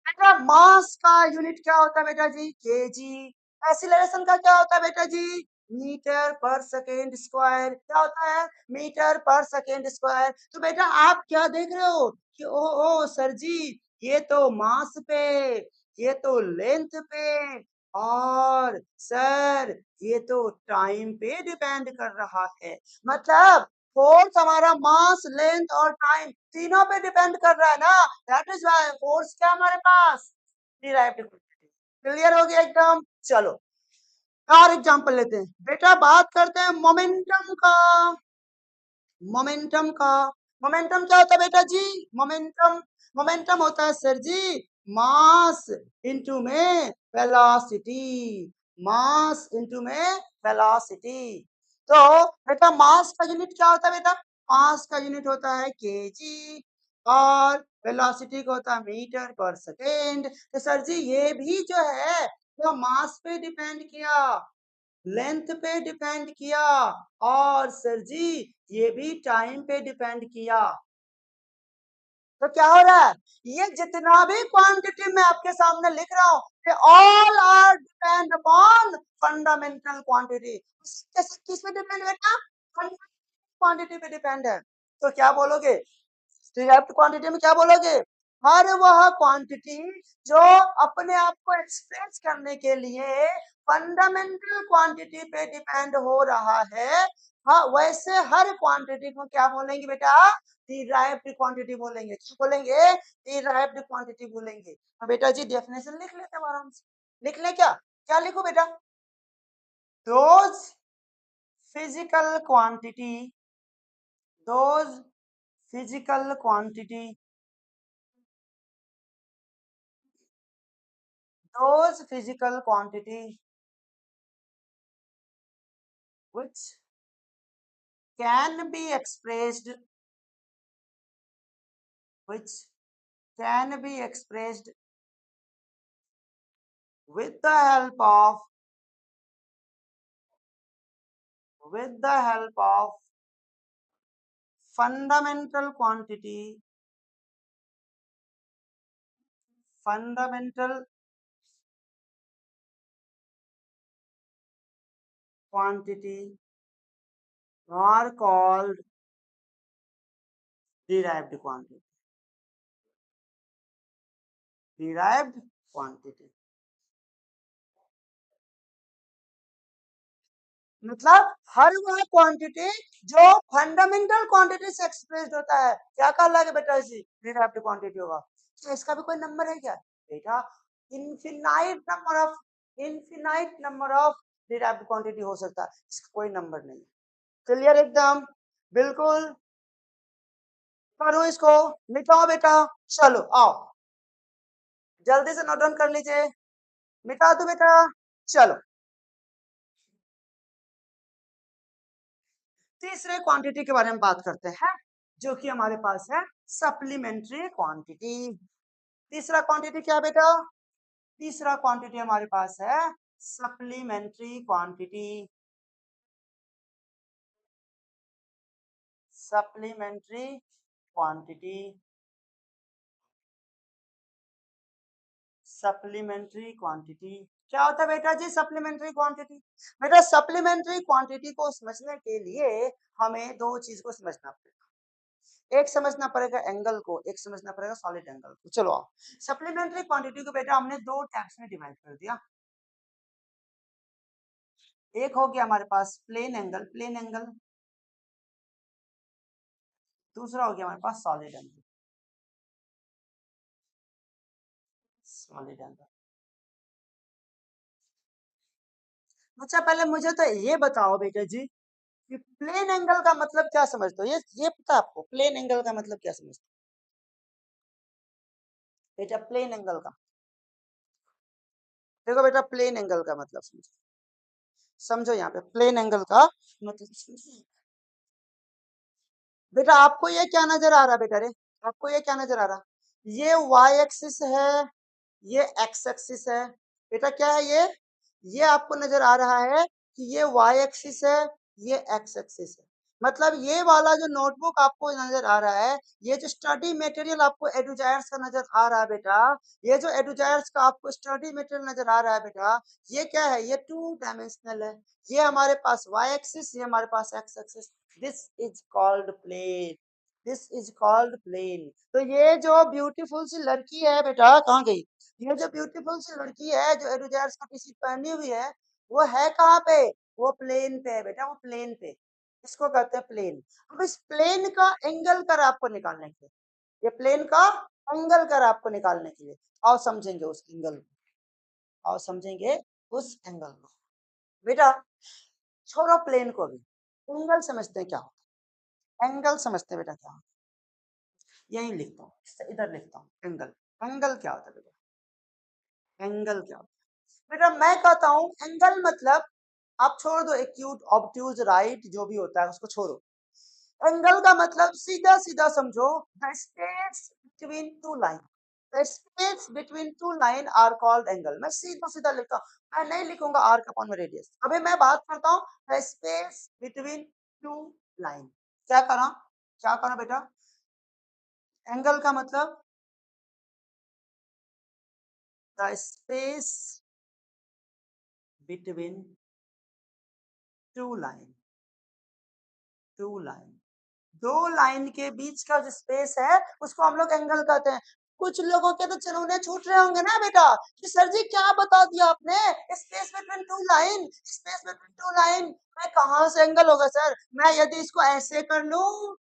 बेटा मास का यूनिट क्या होता है बेटा जी? केजी। एक्सीलरेशन का क्या होता है बेटा जी? मीटर पर सेकेंड स्क्वायर। क्या होता है? मीटर पर सेकेंड स्क्वायर। तो बेटा आप क्या देख रहे हो कि ओ सर जी, ये तो मास पे, ये तो लेंथ पे, और सर ये तो टाइम पे डिपेंड कर रहा है। मतलब फोर्स हमारा मास, लेंथ और टाइम तीनों पे डिपेंड कर रहा है ना। दैट इज व्हाई फोर्स क्या हमारे पास डिराइव्ड क्वांटिटी। क्लियर हो गया एकदम? चलो और एग्जांपल लेते हैं बेटा। बात करते हैं मोमेंटम का। मोमेंटम का, मोमेंटम क्या होता है बेटा जी? मोमेंटम, मोमेंटम होता है सर जी मास इनटू में वेलोसिटी। मास इनटू में वेलोसिटी। तो बेटा मास का यूनिट क्या होता है बेटा? मास का यूनिट होता है केजी, और वेलोसिटी का होता है मीटर पर सेकेंड। तो सर जी ये भी जो है वो मास पे डिपेंड किया, लेंथ पे डिपेंड किया, और सर जी ये भी टाइम पे डिपेंड किया। तो क्या हो रहा है? ये जितना भी क्वांटिटी मैं आपके सामने लिख रहा हूं, all are depend upon fundamental quantity. किस पे डिपेंड बेटा? क्वांटिटी पे डिपेंड है। तो क्या बोलोगे डिराइव्ड क्वांटिटी में? क्या बोलोगे? हर वह क्वांटिटी जो अपने आप को एक्सप्रेस करने के लिए फंडामेंटल क्वांटिटी पे डिपेंड हो रहा है, हाँ वैसे हर क्वांटिटी को क्या बोलेंगे बेटा? डिराइव्ड क्वांटिटी बोलेंगे। क्या बोलेंगे? डिराइव्ड क्वांटिटी बोलेंगे। तो बेटा जी डेफिनेशन लिख लेते हैं आराम से। लिख ले क्या? क्या लिखो बेटा? Those physical quantity, those physical quantity, those physical quantity which can be expressed, which can be expressed with the help of, with the help of fundamental quantity, fundamental quantity are called derived quantity, derived quantity। मतलब हर वह quantity जो fundamental quantity से expressed होता है, क्या कहलाएगा बेटा? इसी डिराइव्ड क्वांटिटी होगा। तो इसका भी कोई नंबर है क्या बेटा? Infinite number of, infinite number of derived quantity हो सकता है, इसका कोई नंबर नहीं। क्लियर एकदम? बिल्कुल। करो इसको, मिटाओ बेटा। चलो आओ जल्दी से नोट डाउन कर लीजिए, मिटा दो बेटा। चलो तीसरे क्वांटिटी के बारे में बात करते हैं, जो कि हमारे पास है सप्लीमेंट्री क्वांटिटी। तीसरा क्वांटिटी क्या बेटा? तीसरा क्वांटिटी हमारे पास है supplementary quantity, supplementary quantity, supplementary quantity. क्या होता है बेटा जी सप्लीमेंट्री क्वांटिटी? बेटा सप्लीमेंट्री क्वांटिटी को समझने के लिए हमें दो चीज को समझना पड़ेगा। एक समझना पड़ेगा एंगल को, एक समझना पड़ेगा सॉलिड एंगल को। चलो आओ, सप्लीमेंट्री क्वांटिटी को बेटा हमने दो टाइप्स में डिवाइड कर दिया। एक हो गया हमारे पास प्लेन एंगल, प्लेन एंगल। दूसरा हो गया हमारे पास सॉलिड एंगल, सॉलिड एंगल। अच्छा पहले मुझे तो ये बताओ बेटा जी कि प्लेन एंगल का मतलब क्या समझते हो? ये पता है आपको प्लेन एंगल का मतलब क्या समझते हो बेटा? प्लेन एंगल का देखो बेटा, प्लेन एंगल का मतलब समझो, समझो यहाँ पे प्लेन एंगल का मतलब समझो। बेटा आपको ये क्या नजर आ रहा बेटा रे? आपको ये क्या नजर आ रहा? ये वाई एक्सिस है, ये एक्स एक्सिस है। बेटा क्या है ये आपको नजर आ रहा है कि ये वाई एक्सिस है, ये एक्स एक्सिस है। मतलब ये वाला जो नोटबुक आपको नजर आ रहा है, ये जो स्टडी मटेरियल आपको एडुजायर्स का नजर आ रहा है बेटा, ये जो एडुजायर्स का आपको स्टडी मटेरियल नजर आ रहा है बेटा, ये क्या है? ये 2 डायमेंशनल है। ये हमारे पास y एक्सिस, ये हमारे पास x axis. This is called plane, this is called plane. तो ये जो ब्यूटीफुल सी लड़की है बेटा, कहाँ गई? ये जो ब्यूटीफुल सी लड़की है जो एडुजायर्स का टी-शर्ट पहनी हुई है, वो है कहाँ पे? वो प्लेन पे है बेटा, वो प्लेन पे। इसको कहते हैं प्लेन। अब इस प्लेन का एंगल कर आपको निकालने के लिए, ये प्लेन का एंगल कर आपको निकालने के लिए, आओ समझेंगे उस एंगल को, आओ समझेंगे उस एंगल को। बेटा छोड़ो प्लेन को भी, एंगल समझते हैं क्या होता है। एंगल समझते हैं बेटा क्या होता है। यही लिखता हूँ, इधर लिखता हूँ एंगल। एंगल क्या होता है बेटा? एंगल क्या होता है बेटा? मैं कहता हूँ एंगल मतलब, आप छोड़ दो एक्यूट ऑब्ट्यूज राइट जो भी होता है उसको छोड़ो। एंगल का मतलब सीधा सीधा समझो, the space between two line, the space between two line are called angle. मैं सीधा सीधा लिखता हूँ, मैं नहीं लिखूंगा आर्क अपॉन में रेडियस। अभी मैं बात करता हूँ the space between two line. क्या करा, क्या करा बेटा? एंगल का मतलब the space between two line, two line, दो लाइन के बीच का जो स्पेस है उसको हम लोग एंगल कहते हैं। कुछ लोगों के तो चलौने छूट रहे होंगे ना बेटा कि सर जी क्या बता दिया आपने, space between two line, space between two line में कहाँ से एंगल होगा सर? मैं यदि इसको ऐसे कर लूं,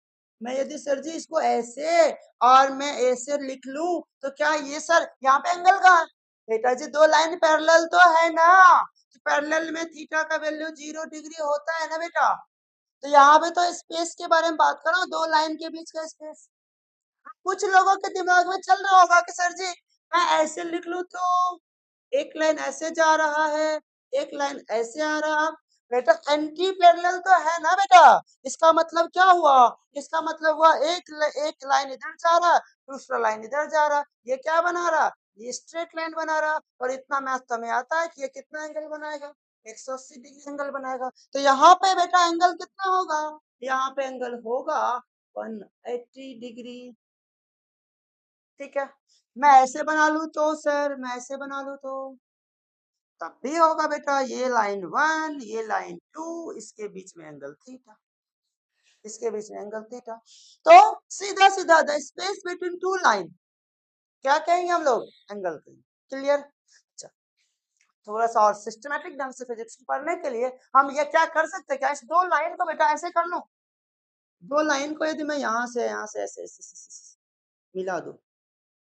मैं यदि सर जी इसको ऐसे और मैं ऐसे लिख लूं तो क्या ये सर यहाँ पे एंगल कहाँ है? बेटा जी दो लाइन पैरेलल तो है ना, पैरेलल में थीटा का वैल्यू 0 डिग्री होता है ना बेटा। तो यहाँ पे तो स्पेस के बारे में बात करो, दो लाइन के बीच का स्पेस। कुछ लोगों के दिमाग में चल रहा होगा कि सर जी मैं ऐसे लिख लूं तो एक लाइन ऐसे जा रहा है, एक लाइन ऐसे आ रहा। बेटा एंटी पैरेलल तो है ना बेटा, इसका मतलब क्या हुआ? इसका मतलब हुआ एक लाइन इधर जा रहा, दूसरा लाइन इधर जा रहा, ये क्या बना रहा? ये स्ट्रेट लाइन बना रहा। और इतना मैथ तो हमें आता है कि ये कितना एंगल बनाएगा? 180 डिग्री एंगल बनाएगा। तो यहाँ पे बेटा एंगल कितना होगा? यहाँ पे एंगल होगा 180 डिग्री। ठीक है, मैं ऐसे बना लूं तो सर, मैं ऐसे बना लूं तो तब भी होगा बेटा। ये लाइन 1, ये लाइन 2, इसके बीच में एंगल थीटा, इसके बीच में एंगल थीटा। तो सीधा सीधा the space between two line क्या कहेंगे हम लोग? एंगल कहेंगे। क्लियर? अच्छा, थोड़ा सा और सिस्टमैटिक ढंग से फिजिक्स पढ़ने के लिए हम ये क्या कर सकते हैं, क्या इस दो लाइन को बेटा ऐसे कर लो, दो लाइन को यदि मैं यहाँ से ऐसे मिला दूं,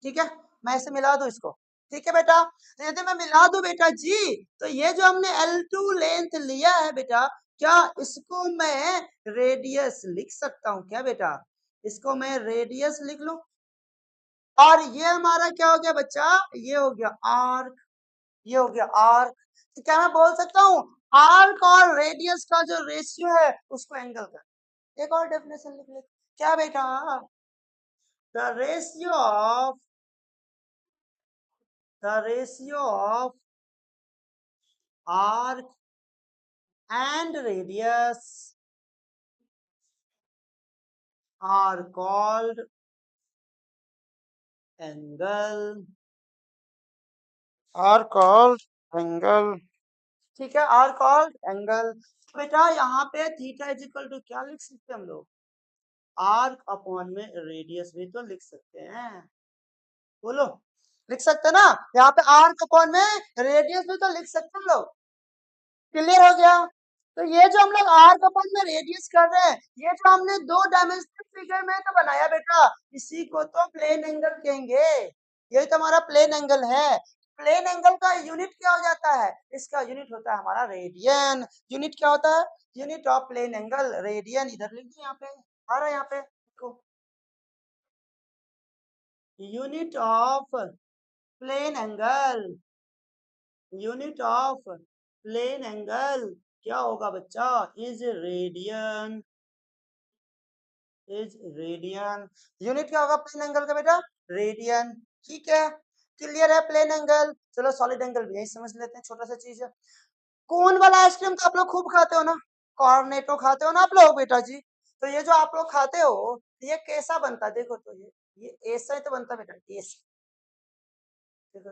ठीक है, मैं ऐसे मिला दूं इसको, ठीक है बेटा। तो यदि मैं मिला दूं बेटा जी, तो ये जो हमने L2 लेंथ लिया है बेटा, क्या इसको मैं रेडियस लिख सकता हूँ क्या बेटा? इसको मैं रेडियस लिख लूं, और ये हमारा क्या हो गया बच्चा? ये हो गया आर्क, ये हो गया आर्क। तो क्या मैं बोल सकता हूँ आर्क और रेडियस का जो रेशियो है उसको एंगल कर? एक और डेफिनेशन लिख ले, क्या बेटा? The ratio of, the ratio of arc and radius are called angle, are called angle। ठीक है, are called angle। बेटा यहाँ पे थीटा इज इक्वल टू क्या लिख सकते हैं हम लोग? आर्क अपॉन में रेडियस भी तो लिख सकते हैं, बोलो लिख सकते हैं ना? यहाँ पे आर्क अपॉन में रेडियस भी तो लिख सकते हैं हम लोग। क्लियर हो गया? तो ये जो हम लोग आर्क अपॉन में रेडियस कर रहे हैं, ये जो हमने दो डायमेंशनल फिगर में तो बनाया बेटा, इसी को तो प्लेन एंगल कहेंगे। ये तो हमारा प्लेन एंगल है। प्लेन एंगल का यूनिट क्या हो जाता है? इसका यूनिट होता है हमारा रेडियन। यूनिट क्या होता है? Unit of plane angle radian. इधर लिख दो, यहाँ पे आ रहा है, यहाँ पे देखो, unit of plane angle, unit of plane angle क्या होगा बच्चा? Is radian, is radian. Unit क्या होगा प्लेन एंगल का बेटा? रेडियन। ठीक है, क्लियर है प्लेन एंगल। चलो सॉलिड एंगल भी यही समझ लेते हैं, छोटा सा चीज है। कोन वाला आइसक्रीम तो आप लोग खूब खाते हो ना, कॉर्नेटो खाते हो ना आप लोग बेटा जी। तो ये जो आप लोग खाते हो ये कैसा बनता, देखो तो ये ऐसा ही तो बनता बेटा, ऐसा देखो,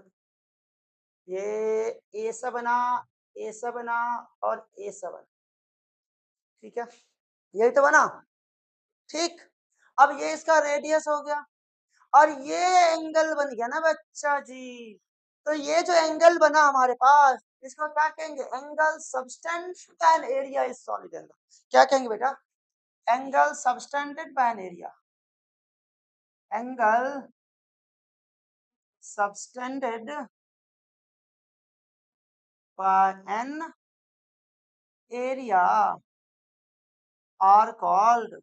ये ऐसा बना, ऐसा बना और ऐसा बना, ठीक है, यही तो बना, ठीक। अब ये इसका रेडियस हो गया और ये एंगल बन गया ना बच्चा जी। तो ये जो एंगल बना हमारे पास, इसको क्या कहेंगे, angle subtended bye an area is solid angle. क्या कहेंगे बेटा, angle subtended bye an area, angle subtended bye an area are called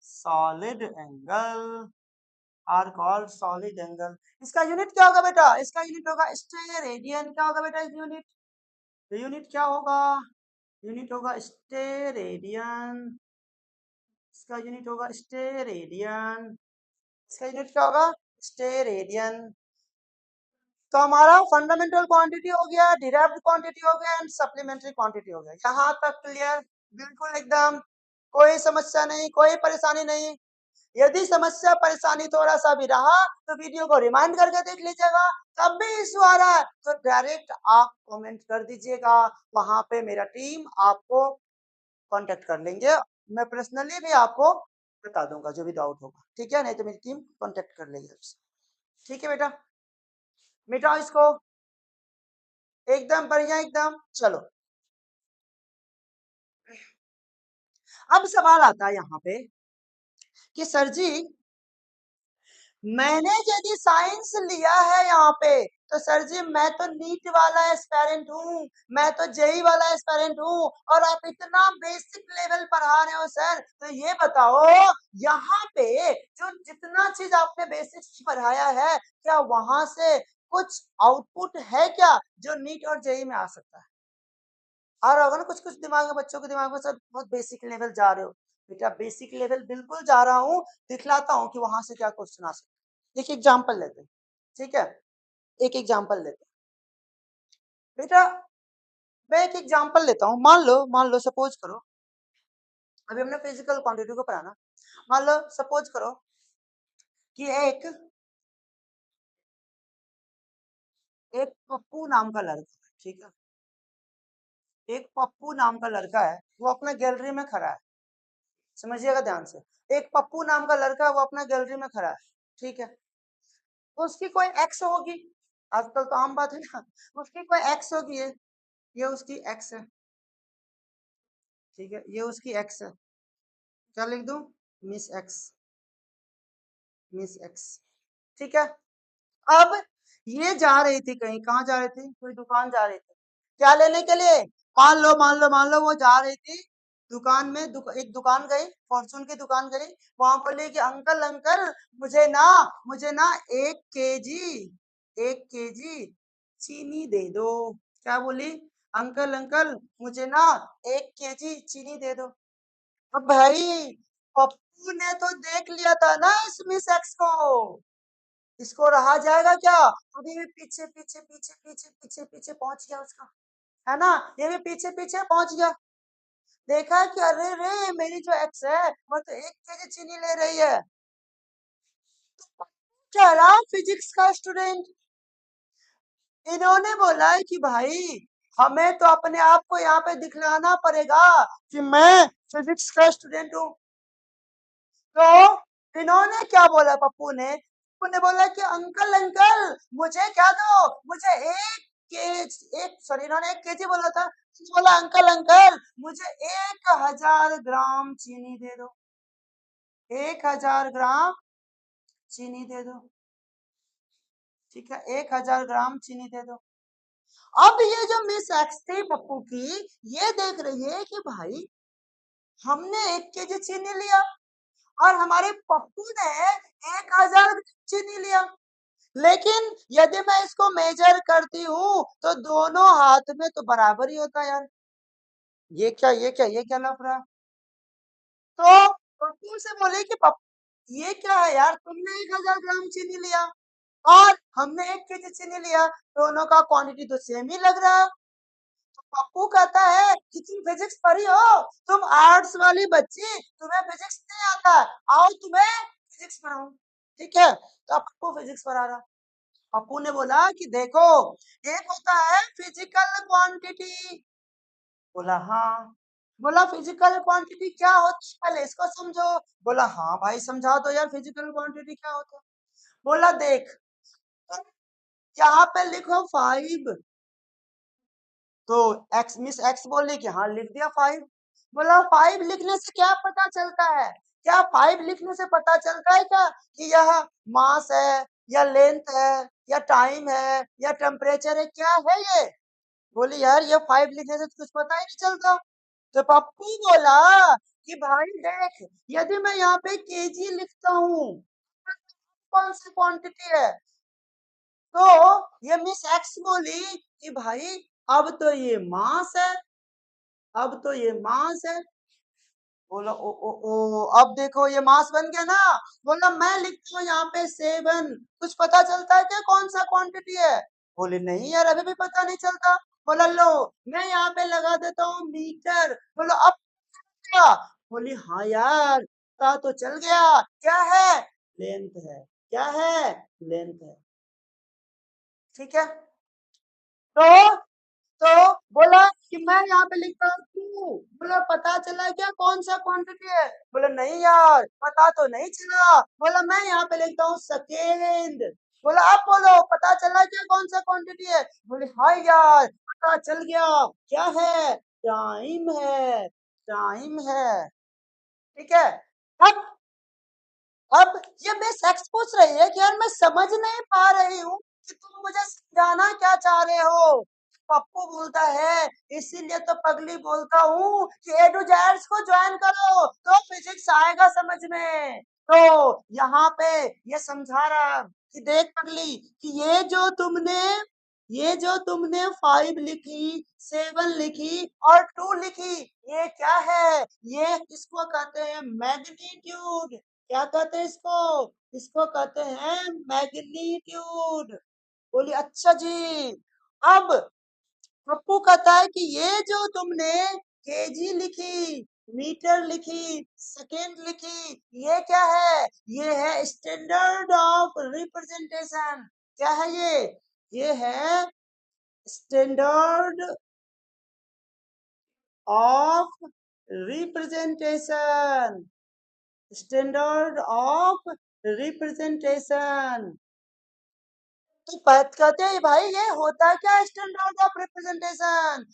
solid angle, are called solid angle। इसका यूनिट क्या होगा बेटा, इसका यूनिट होगा स्टेरेडियन। क्या होगा बेटा यूनिट, यूनिट क्या होगा, यूनिट होगा स्टेरेडियन, इसका यूनिट होगा स्टेरेडियन, इसका यूनिट क्या होगा, स्टेरेडियन। तो हमारा फंडामेंटल क्वांटिटी हो गया, डिराइव्ड क्वांटिटी हो गया एंड सप्लीमेंट्री क्वांटिटी हो गया। यहाँ तक क्लियर, बिल्कुल एकदम, कोई समस्या नहीं, कोई परेशानी नहीं। यदि समस्या परेशानी थोड़ा सा भी रहा तो वीडियो को रिमाइंड करके देख लीजिएगा। तब भी इशू आ रहा है तो डायरेक्ट आप कमेंट कर दीजिएगा, वहां पे मेरा टीम आपको कांटेक्ट कर लेंगे, मैं पर्सनली भी आपको बता दूंगा जो भी डाउट होगा, ठीक है, नहीं तो मेरी टीम कांटेक्ट कर लेगी आपसे। ठीक है बेटा, मिटाओ इसको, एकदम बढ़िया एकदम। चलो अब सवाल आता है यहाँ पे कि सर जी मैंने यदि साइंस लिया है यहाँ पे, तो सर जी मैं तो नीट वाला एस्पिरेंट हूँ, मैं तो जेई वाला एस्पिरेंट हूँ और आप इतना बेसिक लेवल पढ़ा रहे हो सर, तो ये बताओ यहाँ पे जो जितना चीज आपने बेसिक पढ़ाया है क्या वहां से कुछ आउटपुट है क्या जो नीट और जेई में आ सकता है? और अगर कुछ कुछ दिमाग में, बच्चों के दिमाग में सर बहुत बेसिक लेवल जा रहे हो, बेटा बेसिक लेवल बिल्कुल जा रहा हूँ, दिखलाता हूँ कि वहां से क्या क्वेश्चन आ सकता है। एक एग्जाम्पल लेते हैं, ठीक है, एक एग्जाम्पल लेते हैं बेटा, मैं एक एग्जाम्पल लेता हूँ। मान लो सपोज करो, अभी हमने फिजिकल क्वांटिटी को पढ़ाना, मान लो सपोज करो कि एक पप्पू नाम का लड़का है, ठीक है, एक पप्पू नाम का लड़का है, वो अपना गैलरी में खड़ा है, समझिएगा ध्यान से, एक पप्पू नाम का लड़का है वो अपना गैलरी में खड़ा है, ठीक है, उसकी कोई एक्स होगी, आजकल तो आम बात है ना, उसकी कोई एक्स होगी, ये उसकी एक्स है, ठीक है, ये उसकी एक्स है, क्या लिख दूं, मिस एक्स, मिस एक्स, ठीक है। अब ये जा रही थी कहीं, कहाँ जा रही थी, कोई दुकान जा रही थी, क्या लेने के लिए, मान लो वो जा रही थी दुकान में, एक दुकान गई, फॉर्चून की दुकान गई, वहां बोली कि अंकल अंकल मुझे ना 1 केजी 1 केजी चीनी दे दो। क्या बोली, अंकल अंकल मुझे ना 1 केजी चीनी दे दो। अब भाई पप्पू ने तो देख लिया था ना इस मिस एक्स को, इसको रहा जाएगा क्या, अभी भी पीछे पीछे पीछे पीछे पीछे पीछे पहुंच गया उसका, है ना, ये भी पीछे पीछे पहुंच गया, देखा कि अरे रे मेरी जो एक्स है वो तो 1 केजी चीनी ले रही है। क्या रहा फिजिक्स का स्टूडेंट, इन्होंने बोला है कि भाई हमें तो अपने आप को यहाँ पे दिखलाना पड़ेगा कि मैं फिजिक्स का स्टूडेंट हूँ। तो इन्होंने क्या बोला, पप्पू ने बोला कि अंकल अंकल मुझे क्या दो, मुझे 1 केजी, एक सॉरी इन्होंने 1 केजी बोला था, बोला अंकल अंकल मुझे 1000 ग्राम चीनी दे दो, 1000 ग्राम चीनी दे दो, ठीक है, 1000 ग्राम चीनी दे दो। अब ये जो मिस एक्स थी पप्पू की, ये देख रही है कि भाई हमने 1 केजी चीनी लिया और हमारे पप्पू ने 1000 चीनी लिया, लेकिन यदि मैं इसको मेजर करती हूँ तो दोनों हाथ में तो बराबर ही होता है यार, ये क्या लग रहा, तो पप्पू से बोले कि पप्पू ये क्या है यार, तुमने 1000 ग्राम चीनी लिया और हमने 1 केजी चीनी लिया, दोनों का क्वांटिटी तो सेम ही लग रहा है। पप्पू कहता है कि तुम फिजिक्स पढ़ी हो, तुम आर्ट्स वाली बच्ची, तुम्हें फिजिक्स नहीं आता, आओ तुम्हें फिजिक्स पढ़ाऊं। ठीक है, तो अब पप्पू फिजिक्स पढ़ा रहा। पप्पू ने बोला कि देखो, एक होता है फिजिकल क्वांटिटी। बोला हाँ। बोला फिजिकल क्वांटिटी क्या होती है, पहले इसको समझो। बोला हाँ भाई समझा दो यार, फिजिकल क्वांटिटी क्या होता है। बोला देख, यहाँ पे लिखो 5। तो एक्स मिस एक्स बोली कि हाँ लिख दिया 5। बोला 5 लिखने से क्या पता चलता है, क्या 5 लिखने से पता चलता है क्या कि यह मास है या लेंथ है या टाइम है या टेम्परेचर है, क्या है ये। बोली यार ये 5 लिखने से तो कुछ पता ही नहीं चलता। तो पप्पू बोला कि भाई देख, यदि मैं यहाँ पे केजी लिखता हूँ, कौन सी क्वांटिटी है। तो ये मिस एक्स बोली कि भाई अब तो ये मास है, अब तो ये मास है। बोला ओ ओ ओ, अब देखो ये मास बन गया ना। बोला मैं लिखता हूँ यहाँ पे 7, कुछ पता चलता है क्या कौन सा क्वांटिटी है। बोले नहीं यार अभी भी पता नहीं चलता। बोला लो, मैं यहाँ पे लगा देता हूँ मीटर। बोला अब क्या। बोली हाँ यार पता तो चल गया, क्या है, लेंथ है। क्या है, लेंथ है। ठीक है, तो तो बोला कि मैं यहाँ पे लिखता हूँ 2। बोला पता चला क्या कौन सा क्वांटिटी है। बोला नहीं यार पता तो नहीं चला। बोला मैं यहाँ पे लिखता हूँ सेकेंड। बोला अब बोलो पता चला क्या कौन सा क्वांटिटी है। बोले हाँ यार पता चल गया, क्या है, टाइम है, टाइम है। ठीक है, अब अब ये मैं सेक्स पूछ रही है कि यार मैं समझ नहीं पा रही हूँ कि तुम मुझे समझाना क्या चाह रहे हो। पप्पू बोलता है इसीलिए तो पगली बोलता हूँ कि ए टू जेड्स को ज्वाइन करो तो फिजिक्स आएगा समझ में। तो यहाँ पे ये समझा रहा कि देख पगली कि ये जो तुमने 5 लिखी, 7 लिखी और 2 लिखी, ये क्या है, ये इसको कहते हैं मैग्नीट्यूड। क्या कहते हैं इसको, इसको कहते हैं मैग्नीट्यूड। बोली अच्छा जी। अब पप्पू कहता है कि ये जो तुमने केजी लिखी, मीटर लिखी, सेकेंड लिखी, ये क्या है, ये है स्टैंडर्ड ऑफ रिप्रेजेंटेशन। क्या है ये है standard of representation, standard of representation. तो बात कहते हैं भाई ये होता क्या है स्टैंडर्ड ऑफ रिप्रेजेंटेशन।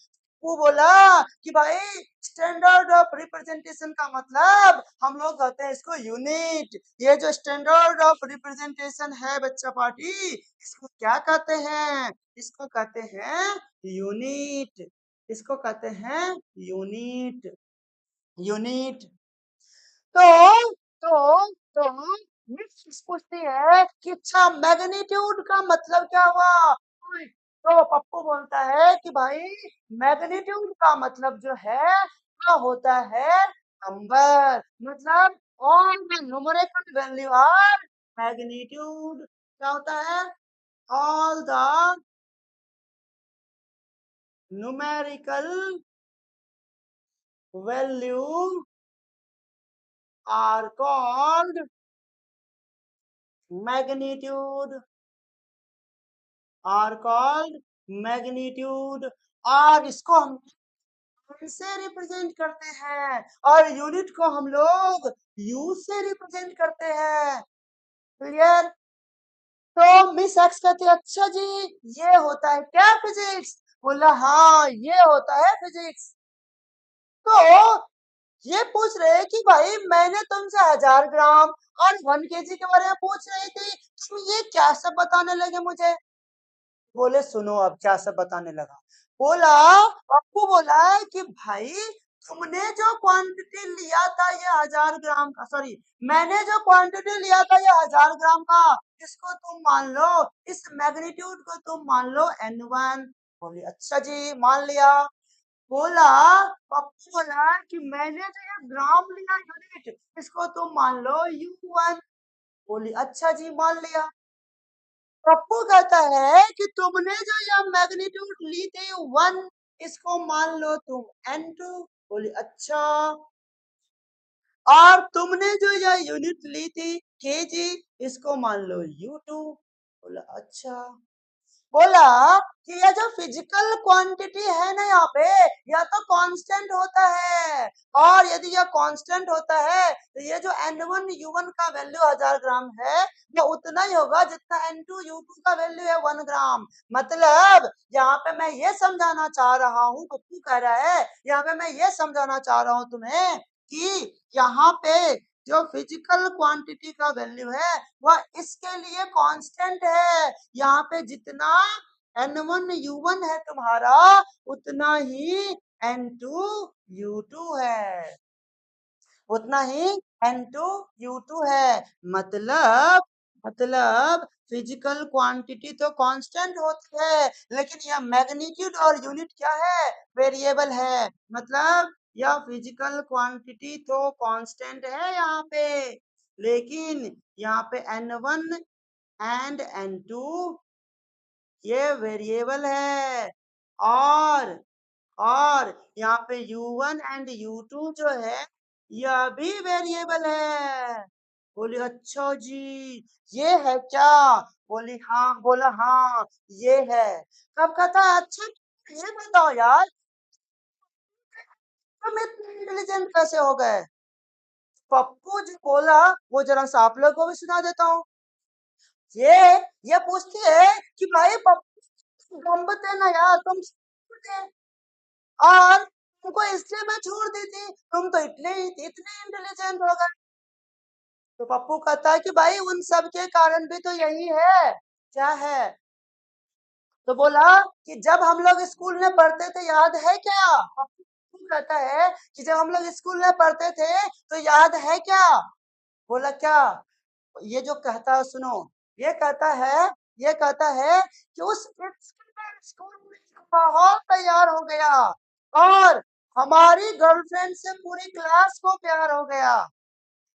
वो बोला कि भाई स्टैंडर्ड ऑफ रिप्रेजेंटेशन का मतलब हम लोग कहते हैं इसको यूनिट। ये जो स्टैंडर्ड ऑफ रिप्रेजेंटेशन है बच्चा पार्टी, इसको क्या कहते हैं, इसको कहते हैं यूनिट। इसको कहते हैं यूनिट, यूनिट। तो तो मिस पूछती है कि अच्छा मैग्नीट्यूड का मतलब क्या हुआ। तो पप्पू बोलता है कि भाई मैग्नीट्यूड का मतलब जो है वो होता है नंबर, मतलब all the numerical value are magnitude. क्या होता है, all the numerical value are called magnitude, are called magnitude. और इसको हम से रिप्रेजेंट करते हैं और यूनिट को हम लोग यू से रिप्रेजेंट करते हैं। क्लियर। तो मिस एक्स कहती है अच्छा जी ये होता है क्या फिजिक्स। बोला हाँ ये होता है फिजिक्स। तो ये पूछ रहे हैं कि भाई मैंने तुमसे 1000 ग्राम और 1 केजी के बारे में पूछ रही थी, तुम ये क्या सब बताने लगे मुझे। बोले सुनो अब क्या सब बताने लगा। बोला पप्पू बोला कि भाई तुमने जो क्वांटिटी लिया था ये 1000 ग्राम का, सॉरी मैंने जो क्वांटिटी लिया था ये 1000 ग्राम का, इसको तुम मान लो, इस मैग्नीट्यूड को तुम मान लो n1। बोली अच्छा जी मान लिया। बोला पप्पू बोला कि मैंने जो ये ग्राम लिया यूनिट, इसको तुम मान लो u1। बोली अच्छा जी मान लिया। पप्पू कहता है कि तुमने जो यह मैग्नीट्यूड ली थी 1, इसको मान लो तुम N2। बोली अच्छा। और तुमने जो यह यूनिट ली थी केजी, इसको मान लो U2। बोला अच्छा। बोला कि ये जो फिजिकल क्वांटिटी है ना यहाँ पे, यह तो कांस्टेंट होता है, और यदि यह कांस्टेंट होता है तो ये जो N1 U1 का वैल्यू 1000 ग्राम है, ये उतना ही होगा जितना N2 U2 का वैल्यू है 1 ग्राम। मतलब यहाँ पे मैं ये समझाना चाह रहा हूँ, पप्पू कह रहा है, यहाँ पे मैं ये समझाना चाह रहा हूँ तुम्हें कि यहाँ पे जो फिजिकल क्वांटिटी का वैल्यू है वह इसके लिए कांस्टेंट है। यहाँ पे जितना N1 U1 है तुम्हारा, उतना ही N2 U2 है, उतना ही N2 U2 है। मतलब फिजिकल क्वांटिटी तो कांस्टेंट होती है, लेकिन यह मैग्नीट्यूड और यूनिट क्या है, वेरिएबल है। मतलब यह फिजिकल क्वांटिटी तो कांस्टेंट है यहाँ पे, लेकिन यहाँ पे N1 एंड N2 ये वेरिएबल है। और यहाँ पे U1 एंड U2 जो है यह भी वेरिएबल है। बोली अच्छा जी, ये है क्या? बोली हाँ। बोला हाँ ये है। कब कहता है अच्छा ये बताओ यार, तुम इतने इंटेलिजेंट कैसे हो गए? पप्पू जो बोला वो जरा सा आप लोग को भी सुना देता हूँ। ये ये पूछती है कि भाई पप्पू गंबते ना यार, तुम और तुमको इसलिए मैं छोड़ दी थी, तुम तो इतने इतने इंटेलिजेंट हो गए। तो पप्पू कहता है कि भाई उन सब के कारण भी तो यही है। क्या है? तो बोला कि जब हम लोग स्कूल में पढ़ते थे, याद है क्या? पप्पू कहता है कि जब हम लोग स्कूल में पढ़ते थे तो याद है क्या? बोला क्या? ये जो कहता है सुनो, ये कहता है, ये कहता है कि उस स्कूल में एक माहौल तैयार हो गया और हमारी गर्लफ्रेंड से पूरी क्लास को प्यार हो गया।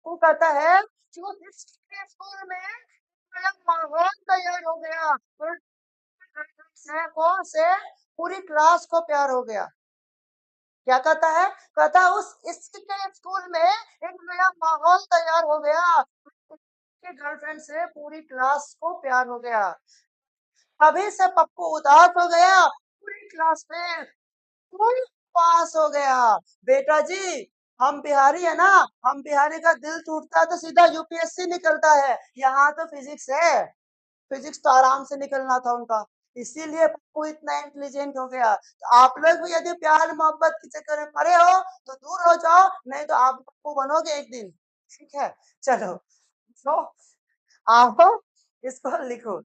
वो कहता है कि उस स्कूल में एक माहौल तैयार हो गया और से पूरी क्लास को प्यार हो गया। क्या कहता है? कहता है उस इसके स्कूल में एक नया माहौल तैयार हो गया, उसके गर्लफ्रेंड से पूरी क्लास को प्यार हो गया। अभी से पप्पू उदास हो गया, पूरी क्लास में फुल पास हो गया। बेटा जी, हम बिहारी है ना, हम बिहारी का दिल टूटता है तो सीधा यूपीएससी निकलता है, यहाँ तो फिजिक्स है। फिजिक्स तो आराम से निकलना था उनका, इसीलिए पप्पू इतना इंटेलिजेंट हो गया। तो आप लोग भी यदि प्यार मोहब्बत के चक्कर में पड़े हो तो दूर हो जाओ, नहीं तो आप पप्पू बनोगे एक दिन। ठीक है, चलो तो आओ इसको लिखो।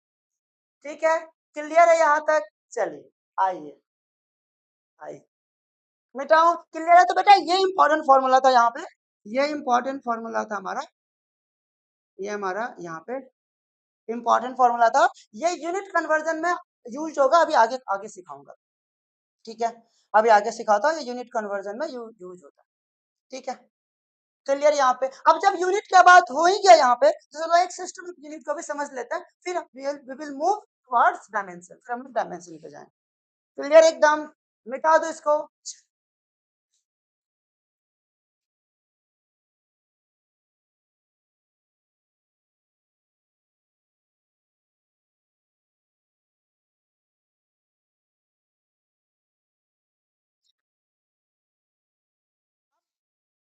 ठीक है, क्लियर है यहाँ तक? चलिए आइए आइए मिटाओ। क्लियर है? तो बेटा ये इंपॉर्टेंट फॉर्मूला था यहाँ पे, ये इंपॉर्टेंट फॉर्मूला था हमारा, ये हमारा यहाँ पे इंपॉर्टेंट फॉर्मूला था। ये यूनिट कन्वर्जन में यूज होगा, अभी आगे आगे सिखाऊंगा। ठीक है, अभी आगे सिखाता हूँ, ये यूनिट कन्वर्जन में यूज होता है। ठीक है, क्लियर यहाँ पे? अब जब यूनिट की बात हो ही गया यहाँ पे, तो चलो एक सिस्टम ऑफ यूनिट को भी समझ लेते हैं, फिर we will move towards dimension, फिर हम डायमेंशन पे जाएं। क्लियर एकदम? मिटा दो इसको।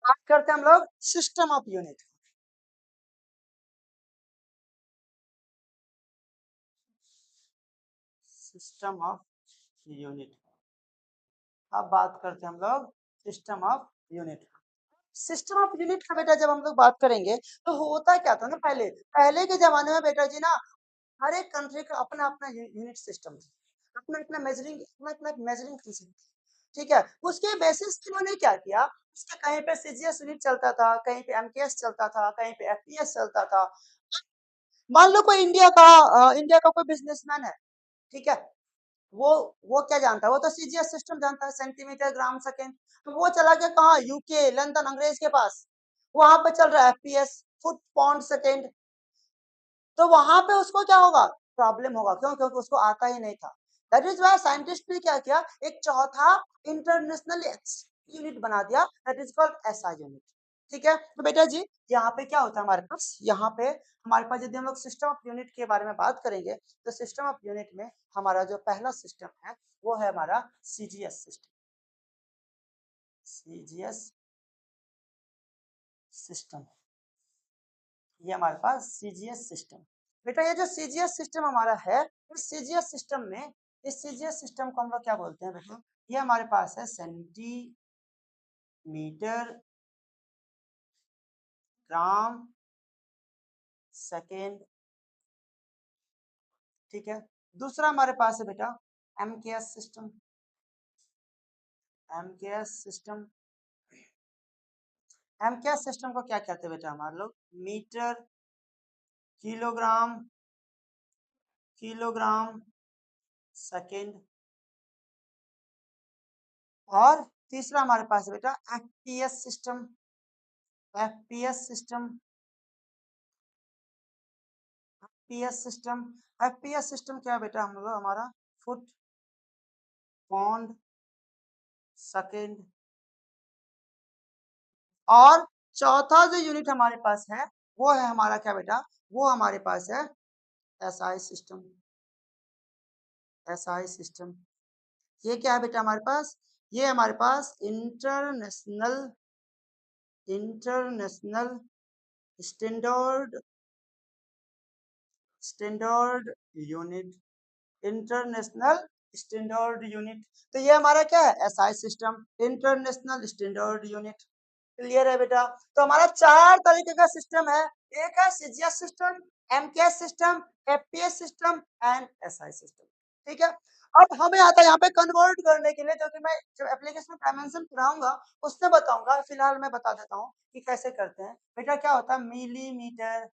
बात करते हैं हम लोग system of unit. System of unit, अब बात करते हैं हम लोग system of unit. System of unit का बेटा जब हम लोग बात करेंगे तो होता क्या था ना, पहले पहले के जमाने में बेटा जी ना, हर एक कंट्री का अपना अपना यूनिट सिस्टम था, अपना अपना मेजरिंग, अपना अपना मेजरिंग सिस्टम। ठीक है, उसके बेसिस पे उन्होंने क्या किया, उसके कहीं पे सीजीएस यूनिट चलता था, कहीं पे एमकेएस चलता था, कहीं पे एफपीएस चलता था। मान लो कोई इंडिया का कोई बिजनेसमैन है, ठीक है, वो वो क्या जानता है, वो तो सीजीएस सिस्टम जानता है, सेंटीमीटर ग्राम सेकेंड। तो वो चला गया कहाँ, यूके लंदन अंग्रेज के पास, वहां पे चल रहा है एफपीएस, फुट पाउंड सेकेंड। तो वहां पे उसको क्या होगा, प्रॉब्लम होगा। क्यों? क्योंकि उसको आता ही नहीं था। दैट इज वाई साइंटिस्ट ने क्या किया, एक चौथा इंटरनेशनल यूनिट बना दिया, that is called SI unit. ठीक है, तो बेटा जी यहाँ पे क्या होता है हमारे पास, यहाँ पे हमारे पास यदि हम लोग सिस्टम ऑफ यूनिट के बारे में बात करेंगे तो सिस्टम ऑफ यूनिट में हमारा जो पहला सिस्टम है वो है हमारा सीजीएस सिस्टम। सीजीएस सिस्टम, ये हमारे पास सीजीएस सिस्टम। बेटा ये जो सीजीएस सिस्टम हमारा है, इस सीजीएस सिस्टम में, इस सीजीएस सिस्टम को हम लोग क्या बोलते हैं बेटा, ये हमारे पास है सेंटीमीटर ग्राम सेकेंड। ठीक है, दूसरा हमारे पास है बेटा MKS system. MKS system, MKS system को क्या कहते हैं बेटा हमारे लोग, मीटर किलोग्राम किलोग्राम सेकेंड। और तीसरा हमारे पास है बेटा FPS system. FPS system, FPS system, FPS system क्या है बेटा हम लोग, हमारा फुट पौंड सेकेंड। और चौथा जो यूनिट हमारे पास है वो है हमारा क्या बेटा, वो हमारे पास है एसआई सिस्टम। एसआई सिस्टम, ये क्या है बेटा हमारे पास, ये हमारे पास international international standard standard unit. International standard unit, तो ये हमारा क्या है SI system, international standard unit. Clear है बेटा, तो हमारा चार तरीके का सिस्टम है, एक है CGS system, MKS system, FPS system and SI system. ठीक है, अब हमें आता है यहाँ पे कन्वर्ट करने के लिए, जो कि मैं जब एप्लीकेशन डायमेंशन पढ़ाऊंगा उससे बताऊंगा, फिलहाल मैं बता देता हूँ कि कैसे करते हैं। बेटा क्या होता है, मिलीमीटर,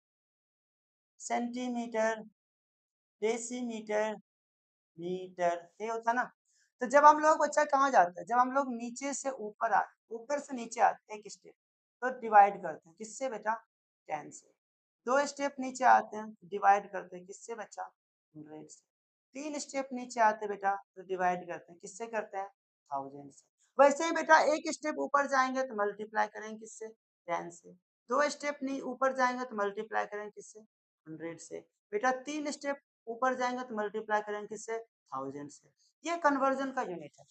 सेंटीमीटर, डेसीमीटर, मीटर, ये होता है ना। तो जब हम लोग बच्चा कहाँ जाते हैं, जब हम लोग नीचे से ऊपर आते, ऊपर से नीचे आते एक स्टेप, तो डिवाइड करते हैं किससे बेटा, 10 से। दो स्टेप नीचे आते हैं, डिवाइड करते हैं किससे बच्चा, 100 से। तीन स्टेप नीचे आते बेटा तो डिवाइड करते हैं किससे, करते हैं 1000 से। वैसे ही बेटा एक स्टेप ऊपर जाएंगे तो मल्टीप्लाई करेंगे किससे, 10 से। दो स्टेप ऊपर जाएंगे तो मल्टीप्लाई करेंगे किससे, 100 से। बेटा तीन स्टेप ऊपर जाएंगे तो मल्टीप्लाई करेंगे किससे, 1000 से। ये कन्वर्जन का यूनिट है,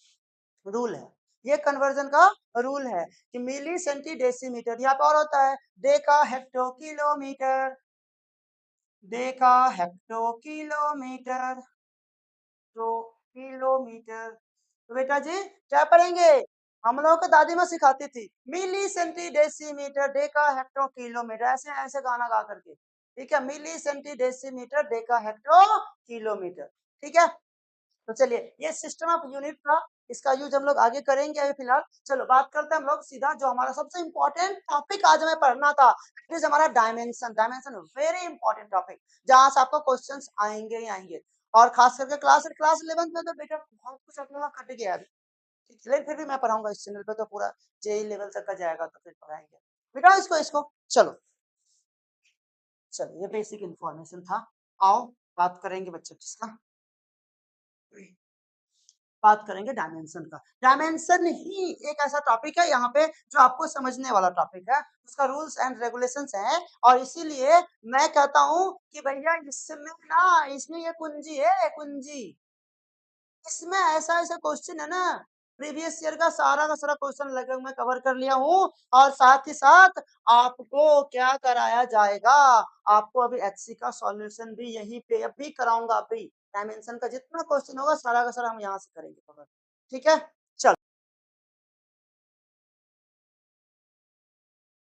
रूल है, ये कन्वर्जन का रूल है कि मिली सेंटी डेसीमीटर, यहाँ पर और होता है Deka hecto kilometre, Deka hecto kilometre, तो किलोमीटर। तो बेटा जी क्या पढ़ेंगे, हम लोगों को दादी माँ सिखाती थी milli centi decimetre deca hecto kilometre, ऐसे ऐसे गाना गा करके। ठीक है, milli centi decimetre deca hecto kilometre. ठीक है, तो चलिए ये सिस्टम ऑफ यूनिट था, इसका यूज हम लोग आगे करेंगे। अभी फिलहाल चलो बात करते हैं हम लोग सीधा, जो हमारा सबसे इंपॉर्टेंट टॉपिक आज हमें पढ़ना था, इट इज हमारा dimension. Dimension very important topic, जहां से आपको क्वेश्चंस आएंगे ही आएंगे। और खास करके क्लास 11th में तो बेटा बहुत कुछ अपने वहाँ कट गया है, लेकिन फिर भी मैं पढ़ाऊंगा इस चैनल पे, तो पूरा जेई लेवल तक का जाएगा तो फिर पढ़ाएंगे बेटा इसको इसको। चलो चलो ये बेसिक इंफॉर्मेशन था, आओ बात करेंगे बच्चों किसका, बात करेंगे डायमेंशन का। डायमेंशन ही एक ऐसा टॉपिक है यहाँ पे जो आपको समझने वाला टॉपिक है, उसका रूल्स एंड रेगुलेशंस है। और इसीलिए मैं कहता हूँ कि भैया इसमें ना, इसमें ये कुंजी है, कुंजी। इसमें ऐसा ऐसा क्वेश्चन है ना, प्रीवियस ईयर का सारा क्वेश्चन लगभग मैं कवर कर लिया हूँ। और साथ ही साथ आपको क्या कराया जाएगा, आपको अभी एचसी का सॉल्यूशन भी यहीं पे अभी कराऊंगा। अभी डायमेंशन का जितना क्वेश्चन होगा सारा का सारा हम यहाँ से करेंगे कवर। ठीक है, चलो।